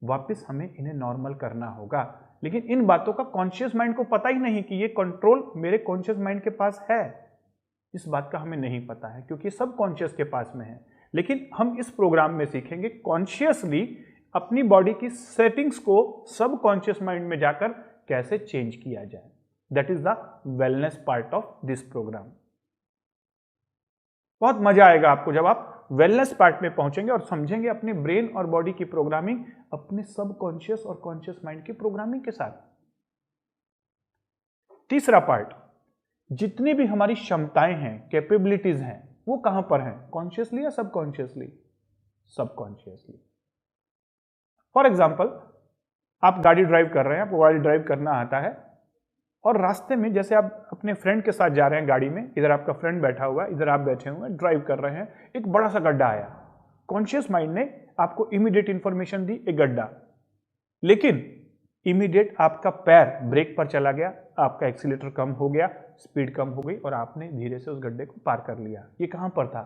[SPEAKER 1] वापस हमें इन्हें नॉर्मल करना होगा, लेकिन इन बातों का कॉन्शियस माइंड को पता ही नहीं कि ये कंट्रोल मेरे कॉन्शियस माइंड के पास है। इस बात का हमें नहीं पता है क्योंकि सब कॉन्शियस के पास में है। लेकिन हम इस प्रोग्राम में सीखेंगे कॉन्शियसली अपनी बॉडी की सेटिंग्स को सब कॉन्शियस माइंड में जाकर कैसे चेंज किया जाए। That is the wellness part of this program. बहुत मजा आएगा आपको जब आप वेलनेस पार्ट में पहुंचेंगे और समझेंगे अपने ब्रेन और बॉडी की प्रोग्रामिंग अपने सब कॉन्शियस और कॉन्शियस माइंड की प्रोग्रामिंग के साथ। तीसरा पार्ट, जितनी भी हमारी क्षमताएं हैं, कैपेबिलिटीज हैं, वो कहां पर हैं? कॉन्शियसली या सबकॉन्शियसली? सबकॉन्शियसली। फॉर एग्जाम्पल, आप गाड़ी ड्राइव कर रहे हैं, आपको गाड़ी ड्राइव करना आता है और रास्ते में जैसे आप अपने फ्रेंड के साथ जा रहे हैं गाड़ी में, इधर आपका फ्रेंड बैठा हुआ है, इधर आप बैठे हुए हैं, ड्राइव कर रहे हैं, एक बड़ा सा गड्ढा आया। कॉन्शियस माइंड ने आपको इमीडिएट इंफॉर्मेशन दी, एक गड्ढा, लेकिन इमीडिएट आपका पैर ब्रेक पर चला गया, आपका एक्सीलेटर कम हो गया, स्पीड कम हो गई और आपने धीरे से उस गड्ढे को पार कर लिया। ये कहां पर था?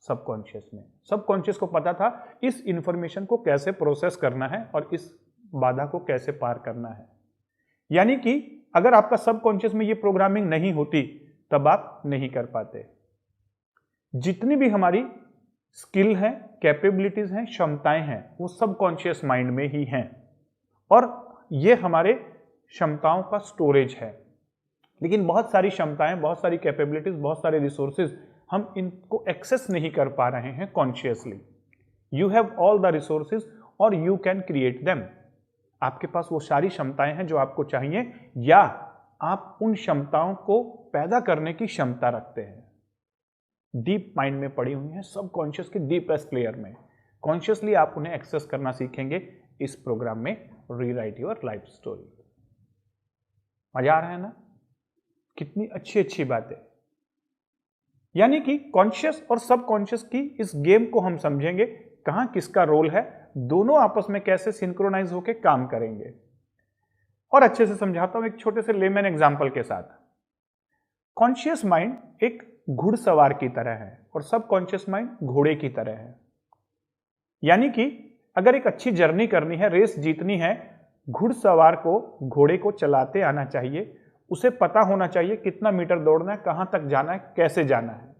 [SPEAKER 1] सबकॉन्शियस में। सबकॉन्शियस को पता था इस इंफॉर्मेशन को कैसे प्रोसेस करना है और इस बाधा को कैसे पार करना है। यानी कि अगर आपका सबकॉन्शियस में ये प्रोग्रामिंग नहीं होती तब आप नहीं कर पाते। जितनी भी हमारी स्किल है, कैपेबिलिटीज हैं, क्षमताएं हैं, वो सबकॉन्शियस माइंड में ही हैं और ये हमारे क्षमताओं का स्टोरेज है। लेकिन बहुत सारी क्षमताएं, बहुत सारी कैपेबिलिटीज, बहुत सारे रिसोर्सेज हम इनको एक्सेस नहीं कर पा रहे हैं consciously. You have all the resources और यू कैन क्रिएट देम। आपके पास वो सारी क्षमताएं हैं जो आपको चाहिए, या आप उन क्षमताओं को पैदा करने की क्षमता रखते हैं। डीप माइंड में पड़ी हुई हैं, सबकॉन्शियस के डीपेस्ट लेयर में। कॉन्शियसली आप उन्हें एक्सेस करना सीखेंगे इस प्रोग्राम में, रीराइट योर लाइफ स्टोरी। मजा आ रहा है ना? कितनी अच्छी अच्छी बातें। यानी कि कॉन्शियस और सबकॉन्शियस की इस गेम को हम समझेंगे, कहां किसका रोल है, दोनों आपस में कैसे सिंक्रोनाइज होकर काम करेंगे। और अच्छे से समझाता हूं एक छोटे से लेमैन एग्जांपल के साथ। कॉन्शियस माइंड एक घुड़सवार की तरह है और सबकॉन्शियस माइंड घोड़े की तरह है। यानी कि अगर एक अच्छी जर्नी करनी है, रेस जीतनी है, घुड़सवार को घोड़े को चलाते आना चाहिए, उसे पता होना चाहिए कितना मीटर दौड़ना है, कहां तक जाना है, कैसे जाना है,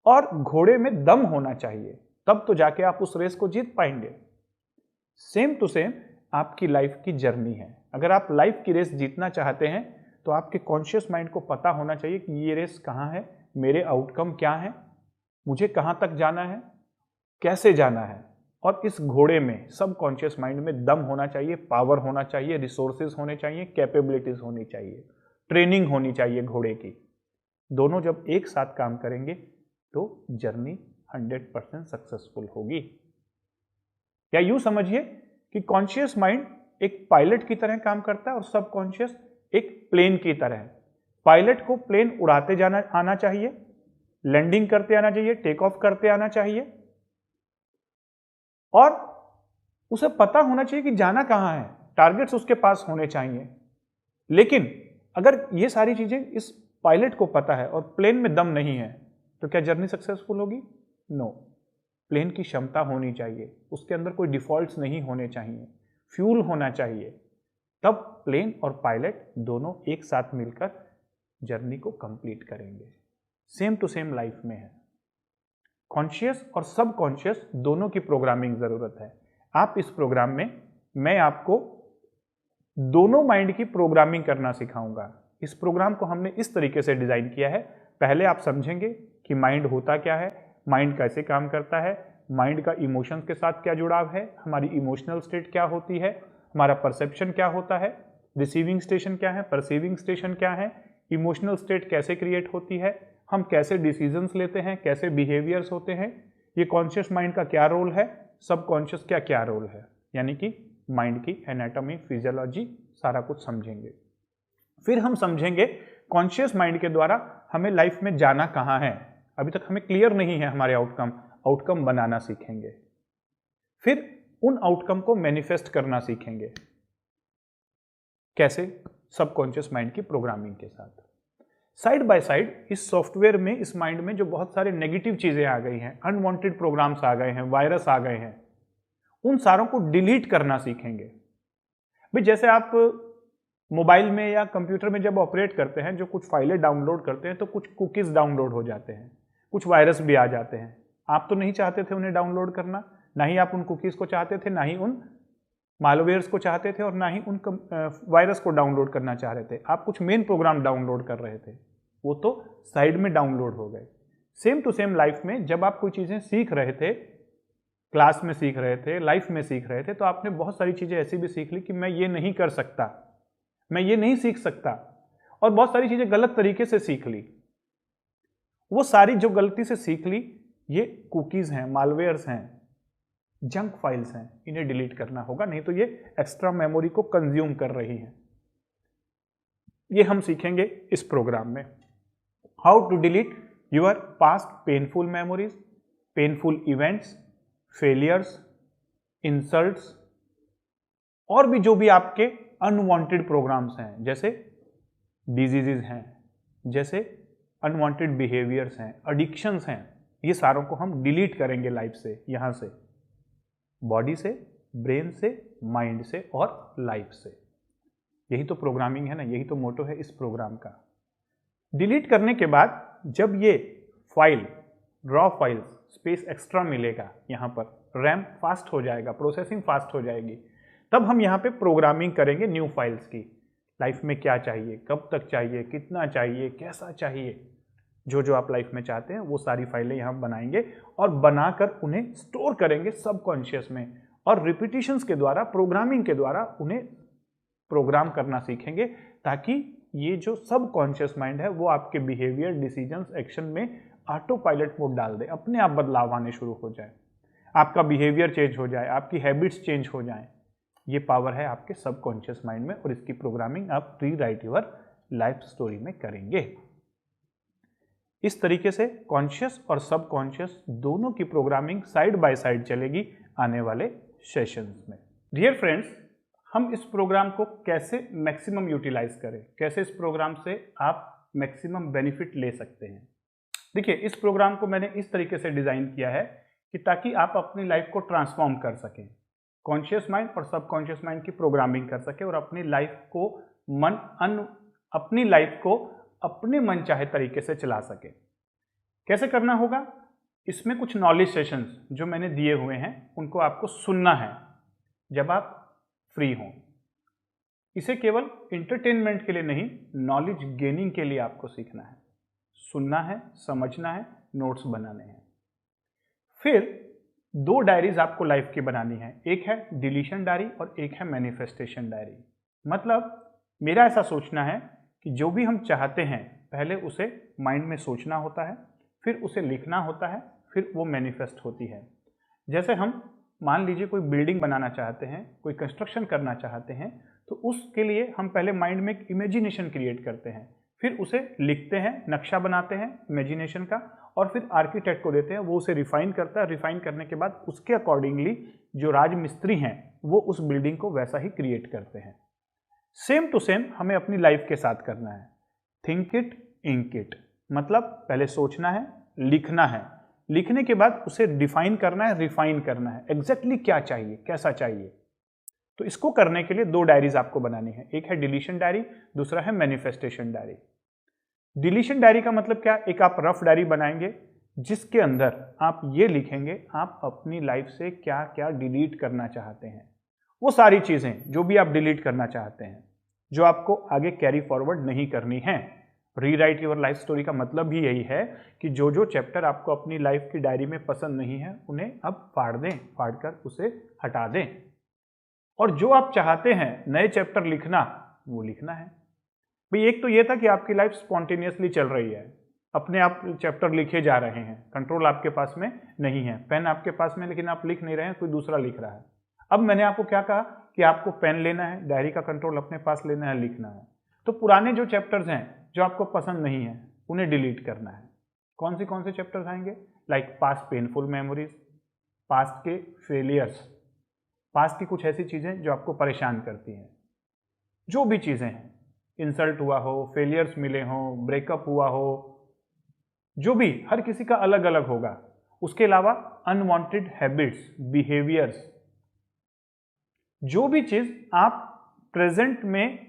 [SPEAKER 1] और घोड़े में दम होना चाहिए, तब तो जाके आप उस रेस को जीत पाएंगे। सेम टू सेम आपकी लाइफ की जर्नी है। अगर आप लाइफ की रेस जीतना चाहते हैं तो आपके कॉन्शियस माइंड को पता होना चाहिए कि ये रेस कहां है, मेरे आउटकम क्या है, मुझे कहां तक जाना है, कैसे जाना है। और इस घोड़े में, सबकॉन्शियस माइंड में दम होना चाहिए, पावर होना चाहिए, रिसोर्सेज होने चाहिए, कैपेबिलिटीज होनी चाहिए, ट्रेनिंग होनी चाहिए घोड़े की। दोनों जब एक साथ काम करेंगे तो जर्नी 100% सक्सेसफुल होगी। या यूं समझिए कि कॉन्शियस माइंड एक पायलट की तरह काम करता है और सबकॉन्शियस एक प्लेन की तरह है। पायलट को प्लेन उड़ाते जाना आना चाहिए, लैंडिंग करते आना चाहिए, टेक ऑफ करते आना चाहिए, और उसे पता होना चाहिए कि जाना कहां है, टारगेट्स उसके पास होने चाहिए। लेकिन अगर ये सारी चीजें इस पायलट को पता है और प्लेन में दम नहीं है तो क्या जर्नी सक्सेसफुल होगी? नो। प्लेन की क्षमता होनी चाहिए, उसके अंदर कोई डिफॉल्ट्स नहीं होने चाहिए, फ्यूल होना चाहिए, तब प्लेन और पायलट दोनों एक साथ मिलकर जर्नी को कंप्लीट करेंगे। सेम टू सेम लाइफ में है। कॉन्शियस और सबकॉन्शियस दोनों की प्रोग्रामिंग जरूरत है। आप इस प्रोग्राम में मैं आपको दोनों माइंड की प्रोग्रामिंग करना सिखाऊंगा। इस प्रोग्राम को हमने इस तरीके से डिजाइन किया है। पहले आप समझेंगे कि माइंड होता क्या है, माइंड कैसे काम करता है, माइंड का इमोशंस के साथ क्या जुड़ाव है, हमारी इमोशनल स्टेट क्या होती है, हमारा परसेप्शन क्या होता है, रिसीविंग स्टेशन क्या है, परसीविंग स्टेशन क्या है, इमोशनल स्टेट कैसे क्रिएट होती है, हम कैसे डिसीजंस लेते हैं, कैसे बिहेवियर्स होते हैं, ये कॉन्शियस माइंड का क्या रोल है, सबकॉन्शियस का क्या रोल है। यानी कि माइंड की एनाटॉमी, फिजियोलॉजी सारा कुछ समझेंगे। फिर हम समझेंगे कॉन्शियस माइंड के द्वारा हमें लाइफ में जाना कहाँ है, अभी तक हमें क्लियर नहीं है हमारे आउटकम बनाना सीखेंगे। फिर उन आउटकम को मैनिफेस्ट करना सीखेंगे। कैसे? सबकॉन्शियस माइंड की प्रोग्रामिंग के साथ। साइड बाय साइड इस सॉफ्टवेयर में, इस माइंड में जो बहुत सारे नेगेटिव चीजें आ गई हैं, अनवांटेड प्रोग्राम्स आ गए हैं, वायरस आ गए हैं, उन सारों को डिलीट करना सीखेंगे। भाई जैसे आप मोबाइल में या कंप्यूटर में जब ऑपरेट करते हैं, जो कुछ फाइलें डाउनलोड करते हैं तो कुछ कुकीज डाउनलोड हो जाते हैं, कुछ वायरस भी आ जाते हैं। आप तो नहीं चाहते थे उन्हें डाउनलोड करना, ना ही आप उन कुकीज को चाहते थे, ना ही उन मालवेयर्स को चाहते थे, और ना ही उन वायरस को डाउनलोड करना चाह रहे थे। आप कुछ मेन प्रोग्राम डाउनलोड कर रहे थे, वो तो साइड में डाउनलोड हो गए। सेम टू सेम लाइफ में जब आप कोई चीजें सीख रहे थे, क्लास में सीख रहे थे, लाइफ में सीख रहे थे, तो आपने बहुत सारी चीजें ऐसी भी सीख ली कि मैं ये नहीं कर सकता, मैं ये नहीं सीख सकता, और बहुत सारी चीजें गलत तरीके से सीख ली। वो सारी जो गलती से सीख ली, ये कुकीज हैं, मालवेयर्स हैं, जंक फाइल्स हैं, इन्हें डिलीट करना होगा, नहीं तो ये एक्स्ट्रा मेमोरी को कंज्यूम कर रही हैं। ये हम सीखेंगे इस प्रोग्राम में। How to delete your past painful memories, painful events, failures, insults, और भी जो भी आपके अनवांटेड प्रोग्राम्स हैं, जैसे डिजीजेज हैं, जैसे अनवांटेड बिहेवियर्स हैं, एडिक्शंस हैं, ये सारों को हम डिलीट करेंगे लाइफ से, यहां से, बॉडी से, ब्रेन से, माइंड से और लाइफ से। यही तो प्रोग्रामिंग है ना, यही तो मोटो है इस प्रोग्राम का। डिलीट करने के बाद जब ये file, raw files, space extra मिलेगा, यहां पर रैम फास्ट हो जाएगा, प्रोसेसिंग फास्ट हो जाएगी, तब हम यहां पे प्रोग्रामिंग करेंगे न्यू फाइल्स की। लाइफ में क्या चाहिए, कब तक चाहिए, कितना चाहिए, कैसा चाहिए, जो जो आप लाइफ में चाहते हैं वो सारी फाइलें यहाँ बनाएंगे और बनाकर उन्हें स्टोर करेंगे सबकॉन्शियस में, और रिपीटिशंस के द्वारा, प्रोग्रामिंग के द्वारा उन्हें प्रोग्राम करना सीखेंगे, ताकि ये जो सबकॉन्शियस माइंड है वो आपके बिहेवियर, डिसीजंस, एक्शन में ऑटो पायलट मोड डाल दे, अपने आप बदलाव आने शुरू हो जाए, आपका बिहेवियर चेंज हो जाए, आपकी हैबिट्स चेंज हो जाएं। ये पावर है आपके सबकॉन्शियस माइंड में, और इसकी प्रोग्रामिंग आप रीराइट योर लाइफ स्टोरी में करेंगे। इस तरीके से कॉन्शियस और सबकॉन्शियस दोनों की प्रोग्रामिंग साइड बाय साइड चलेगी आने वाले सेशंस में। डियर फ्रेंड्स, हम इस प्रोग्राम को कैसे मैक्सिमम यूटिलाइज करें, कैसे इस प्रोग्राम से आप मैक्सिमम बेनिफिट ले सकते हैं। देखिए, इस प्रोग्राम को मैंने इस तरीके से डिजाइन किया है कि ताकि आप अपनी लाइफ को ट्रांसफॉर्म कर सकें, कॉन्शियस माइंड और सबकॉन्शियस माइंड की प्रोग्रामिंग कर सके, और अपनी लाइफ को अपने मन चाहे तरीके से चला सके। कैसे करना होगा? इसमें कुछ नॉलेज सेशंस जो मैंने दिए हुए हैं उनको आपको सुनना है जब आप फ्री हों। इसे केवल एंटरटेनमेंट के लिए नहीं, नॉलेज गेनिंग के लिए आपको सीखना है, सुनना है, समझना है, नोट्स बनाने हैं। फिर 2 डायरीज आपको लाइफ की बनानी है, एक है डिलीशन डायरी और एक है मैनिफेस्टेशन डायरी। मतलब मेरा ऐसा सोचना है कि जो भी हम चाहते हैं पहले उसे माइंड में सोचना होता है, फिर उसे लिखना होता है, फिर वो मैनिफेस्ट होती है। जैसे हम मान लीजिए कोई बिल्डिंग बनाना चाहते हैं, कोई कंस्ट्रक्शन करना चाहते हैं, तो उसके लिए हम पहले माइंड में एक इमेजिनेशन क्रिएट करते हैं, फिर उसे लिखते हैं, नक्शा बनाते हैं इमेजिनेशन का, और फिर आर्किटेक्ट को देते हैं, वो उसे रिफाइन करता है। रिफाइन करने के बाद उसके अकॉर्डिंगली जो राजमिस्त्री हैं वो उस बिल्डिंग को वैसा ही क्रिएट करते हैं। सेम टू सेम हमें अपनी लाइफ के साथ करना है। थिंक इट, इंक इट, मतलब पहले सोचना है, लिखना है, लिखने के बाद उसे डिफाइन करना है, रिफाइन करना है, एग्जैक्टली क्या चाहिए, कैसा चाहिए। तो इसको करने के लिए 2 डायरीज आपको बनानी है, एक है डिलीशन डायरी, दूसरा है मैनिफेस्टेशन डायरी। डिलीशन डायरी का मतलब क्या? एक आप रफ डायरी बनाएंगे जिसके अंदर आप ये लिखेंगे आप अपनी लाइफ से क्या क्या डिलीट करना चाहते हैं, वो सारी चीजें जो भी आप डिलीट करना चाहते हैं, जो आपको आगे कैरी फॉरवर्ड नहीं करनी है। रीराइट योर लाइफ स्टोरी का मतलब भी यही है कि जो जो चैप्टर आपको अपनी लाइफ की डायरी में पसंद नहीं है उन्हें अब फाड़ दें, फाड़कर उसे हटा दें, और जो आप चाहते हैं नए चैप्टर लिखना वो लिखना है। भाई एक तो ये था कि आपकी लाइफ स्पॉन्टेनियसली चल रही है, अपने आप चैप्टर लिखे जा रहे हैं, कंट्रोल आपके पास में नहीं है, पेन आपके पास में लेकिन आप लिख नहीं रहे हैं, कोई दूसरा लिख रहा है। अब मैंने आपको क्या कहा कि आपको पेन लेना है, डायरी का कंट्रोल अपने पास लेना है, लिखना है। तो पुराने जो चैप्टर्स हैं जो आपको पसंद नहीं है उन्हें डिलीट करना है। कौन से चैप्टर्स आएंगे? Like past painful memories, past के फेलियर्स, पास्ट की कुछ ऐसी चीज़ें जो आपको परेशान करती हैं, जो भी चीज़ें हैं, इंसल्ट हुआ हो, फेलियर्स मिले हों, ब्रेकअप हुआ हो, जो भी, हर किसी का अलग अलग होगा। उसके अलावा अनवांटेड हैबिट्स, बिहेवियर्स, जो भी चीज़ आप प्रेजेंट में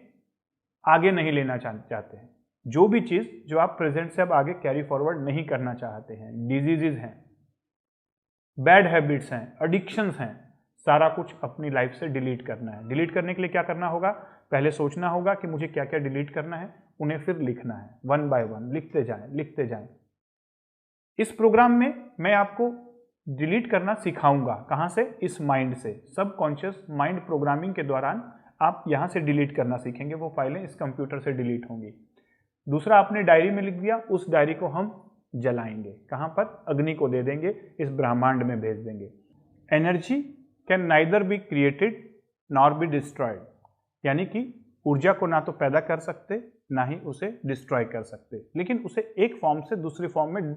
[SPEAKER 1] आगे नहीं लेना चाहते हैं, जो भी चीज़ जो आप प्रेजेंट से अब आगे कैरी फॉरवर्ड नहीं करना चाहते हैं, डिजीजेज हैं, बैड हैबिट्स हैं, एडिक्शंस हैं, सारा कुछ अपनी लाइफ से डिलीट करना है। डिलीट करने के लिए क्या करना होगा? पहले सोचना होगा कि मुझे क्या क्या डिलीट करना है, उन्हें फिर लिखना है, वन बाय वन लिखते जाएं। इस प्रोग्राम में मैं आपको डिलीट करना सिखाऊंगा। कहाँ से? इस माइंड से। सबकॉन्शियस माइंड प्रोग्रामिंग के दौरान आप यहाँ से डिलीट करना सीखेंगे, वो फाइलें इस कंप्यूटर से डिलीट होंगी। दूसरा, आपने डायरी में लिख दिया, उस डायरी को हम जलाएंगे। कहाँ पर? अग्नि को दे देंगे, इस ब्रह्मांड में भेज देंगे। Energy can neither be created nor be destroyed, यानी कि ऊर्जा को ना तो पैदा कर सकते ना ही उसे डिस्ट्रॉय कर सकते, लेकिन उसे एक फॉर्म से दूसरी फॉर्म में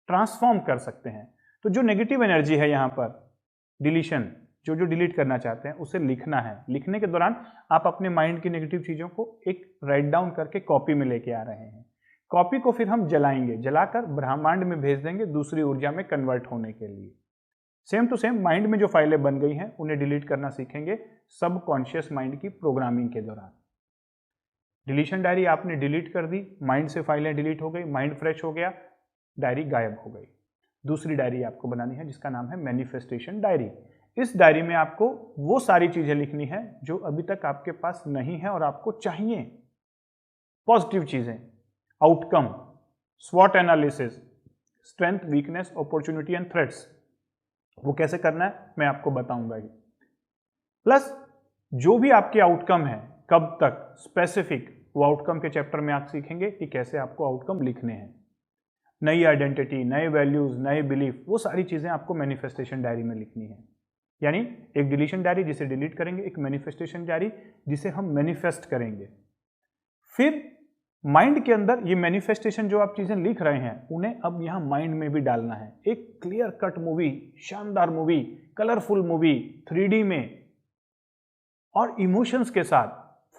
[SPEAKER 1] ट्रांसफॉर्म कर सकते हैं। तो जो नेगेटिव एनर्जी है यहाँ पर, डिलीशन, जो डिलीट करना चाहते हैं उसे लिखना है। लिखने के दौरान आप अपने माइंड की नेगेटिव चीज़ों को एक राइट डाउन करके कॉपी में लेके आ रहे हैं। कॉपी को फिर हम जलाएंगे, जलाकर ब्रह्मांड में भेज देंगे दूसरी ऊर्जा में कन्वर्ट होने के लिए। सेम टू सेम माइंड में जो फाइलें बन गई हैं उन्हें डिलीट करना सीखेंगे सबकॉन्शियस माइंड की प्रोग्रामिंग के दौरान। डिलीशन डायरी आपने डिलीट कर दी, माइंड से फाइलें डिलीट हो गई, माइंड फ्रेश हो गया, डायरी गायब हो गई। दूसरी डायरी आपको बनानी है जिसका नाम है मैनिफेस्टेशन डायरी। इस डायरी में आपको वो सारी चीजें लिखनी है जो अभी तक आपके पास नहीं है और आपको चाहिए। पॉजिटिव चीजें, आउटकम, स्वॉट analysis, strength, weakness, opportunity and threats. वो कैसे करना है मैं आपको बताऊंगा ही। प्लस जो भी आपके आउटकम है, कब तक, स्पेसिफिक, वो आउटकम के चैप्टर में आप सीखेंगे कि कैसे आपको आउटकम लिखने हैं। नई आइडेंटिटी, नए वैल्यूज, नए बिलीफ, वो सारी चीजें आपको मैनिफेस्टेशन डायरी में लिखनी है। यानी एक डिलीशन डायरी जिसे डिलीट करेंगे, एक मैनिफेस्टेशन डायरी जिसे हम मैनिफेस्ट करेंगे। फिर माइंड के अंदर ये मैनिफेस्टेशन जो आप चीजें लिख रहे हैं उन्हें अब यहां माइंड में भी डालना है। एक क्लियर कट मूवी, शानदार मूवी, कलरफुल मूवी, 3D में और इमोशंस के साथ,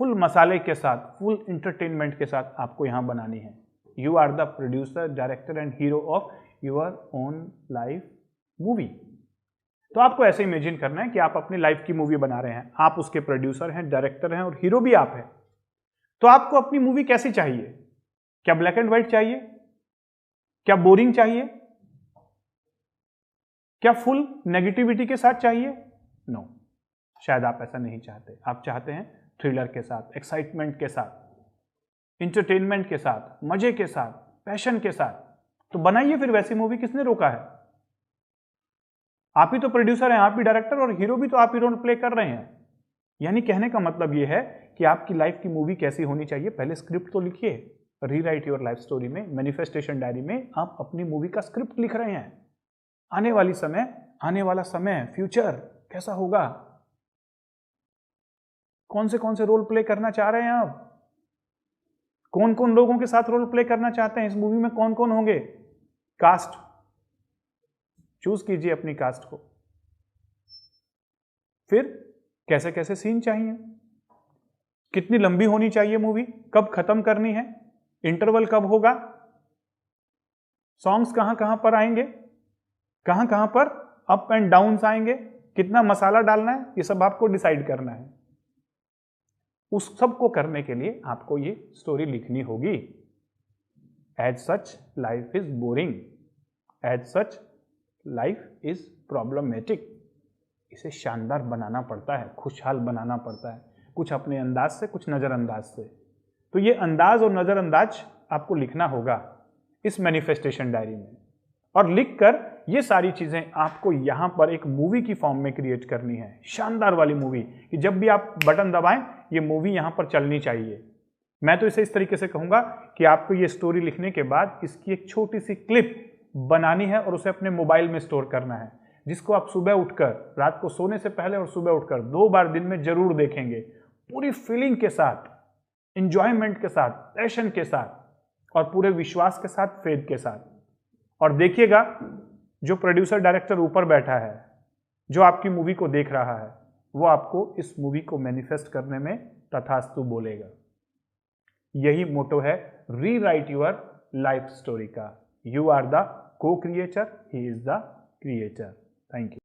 [SPEAKER 1] फुल मसाले के साथ, फुल इंटरटेनमेंट के साथ आपको यहां बनानी है। You are the producer, director and hero of your own life movie. तो आपको ऐसे इमेजिन करना है कि आप अपनी लाइफ की मूवी बना रहे हैं, आप उसके प्रोड्यूसर हैं, डायरेक्टर हैं और हीरो भी आप हैं। तो आपको अपनी मूवी कैसी चाहिए? क्या ब्लैक एंड व्हाइट चाहिए? क्या बोरिंग चाहिए? क्या फुल नेगेटिविटी के साथ चाहिए? नो, शायद आप ऐसा नहीं चाहते। आप चाहते हैं थ्रिलर के साथ, एक्साइटमेंट के साथ, इंटरटेनमेंट के साथ, मजे के साथ, पैशन के साथ। तो बनाइए फिर वैसी मूवी, किसने रोका है? आप ही तो प्रोड्यूसर हैं, आप ही डायरेक्टर और हीरो भी तो आप ही रोल प्ले कर रहे हैं। यानी कहने का मतलब यह है कि आपकी लाइफ की मूवी कैसी होनी चाहिए, पहले स्क्रिप्ट तो लिखिए। रीराइट योर लाइफ स्टोरी में, मैनिफेस्टेशन डायरी में आप अपनी मूवी का स्क्रिप्ट लिख रहे हैं। आने वाला समय, फ्यूचर कैसा होगा, कौन से रोल प्ले करना चाह रहे हैं आप, कौन कौन लोगों के साथ रोल प्ले करना चाहते हैं, इस मूवी में कौन कौन होंगे। कास्ट चूज कीजिए अपनी कास्ट को। फिर कैसे कैसे सीन चाहिए, कितनी लंबी होनी चाहिए मूवी, कब खत्म करनी है, इंटरवल कब होगा, सॉन्ग्स कहां कहां पर आएंगे, कहां कहां पर अप एंड डाउन्स आएंगे, कितना मसाला डालना है, ये सब आपको डिसाइड करना है। उस सब को करने के लिए आपको ये स्टोरी लिखनी होगी। As such life is boring, as such life is problematic. इसे शानदार बनाना पड़ता है, खुशहाल बनाना पड़ता है, कुछ अपने अंदाज से, कुछ नजरअंदाज से। तो ये अंदाज और नजरअंदाज आपको लिखना होगा इस मैनिफेस्टेशन डायरी में, और लिखकर ये सारी चीजें आपको यहां पर एक मूवी की फॉर्म में क्रिएट करनी है। शानदार वाली मूवी कि जब भी आप बटन दबाएं ये मूवी यहां पर चलनी चाहिए। मैं तो इसे इस तरीके से कहूंगा कि आपको ये स्टोरी लिखने के बाद इसकी एक छोटी सी क्लिप बनानी है और उसे अपने मोबाइल में स्टोर करना है, जिसको आप सुबह उठकर, रात को सोने से पहले और सुबह उठकर 2 बार दिन में जरूर देखेंगे, पूरी फीलिंग के साथ, इंजॉयमेंट के साथ, पैशन के साथ और पूरे विश्वास के साथ, फेथ के साथ। और देखिएगा जो प्रोड्यूसर डायरेक्टर ऊपर बैठा है, जो आपकी मूवी को देख रहा है, वो आपको इस मूवी को मैनिफेस्ट करने में तथास्तु बोलेगा। यही मोटो है रीराइट योर लाइफ स्टोरी का। यू आर द को creator, he is the creator. Thank you.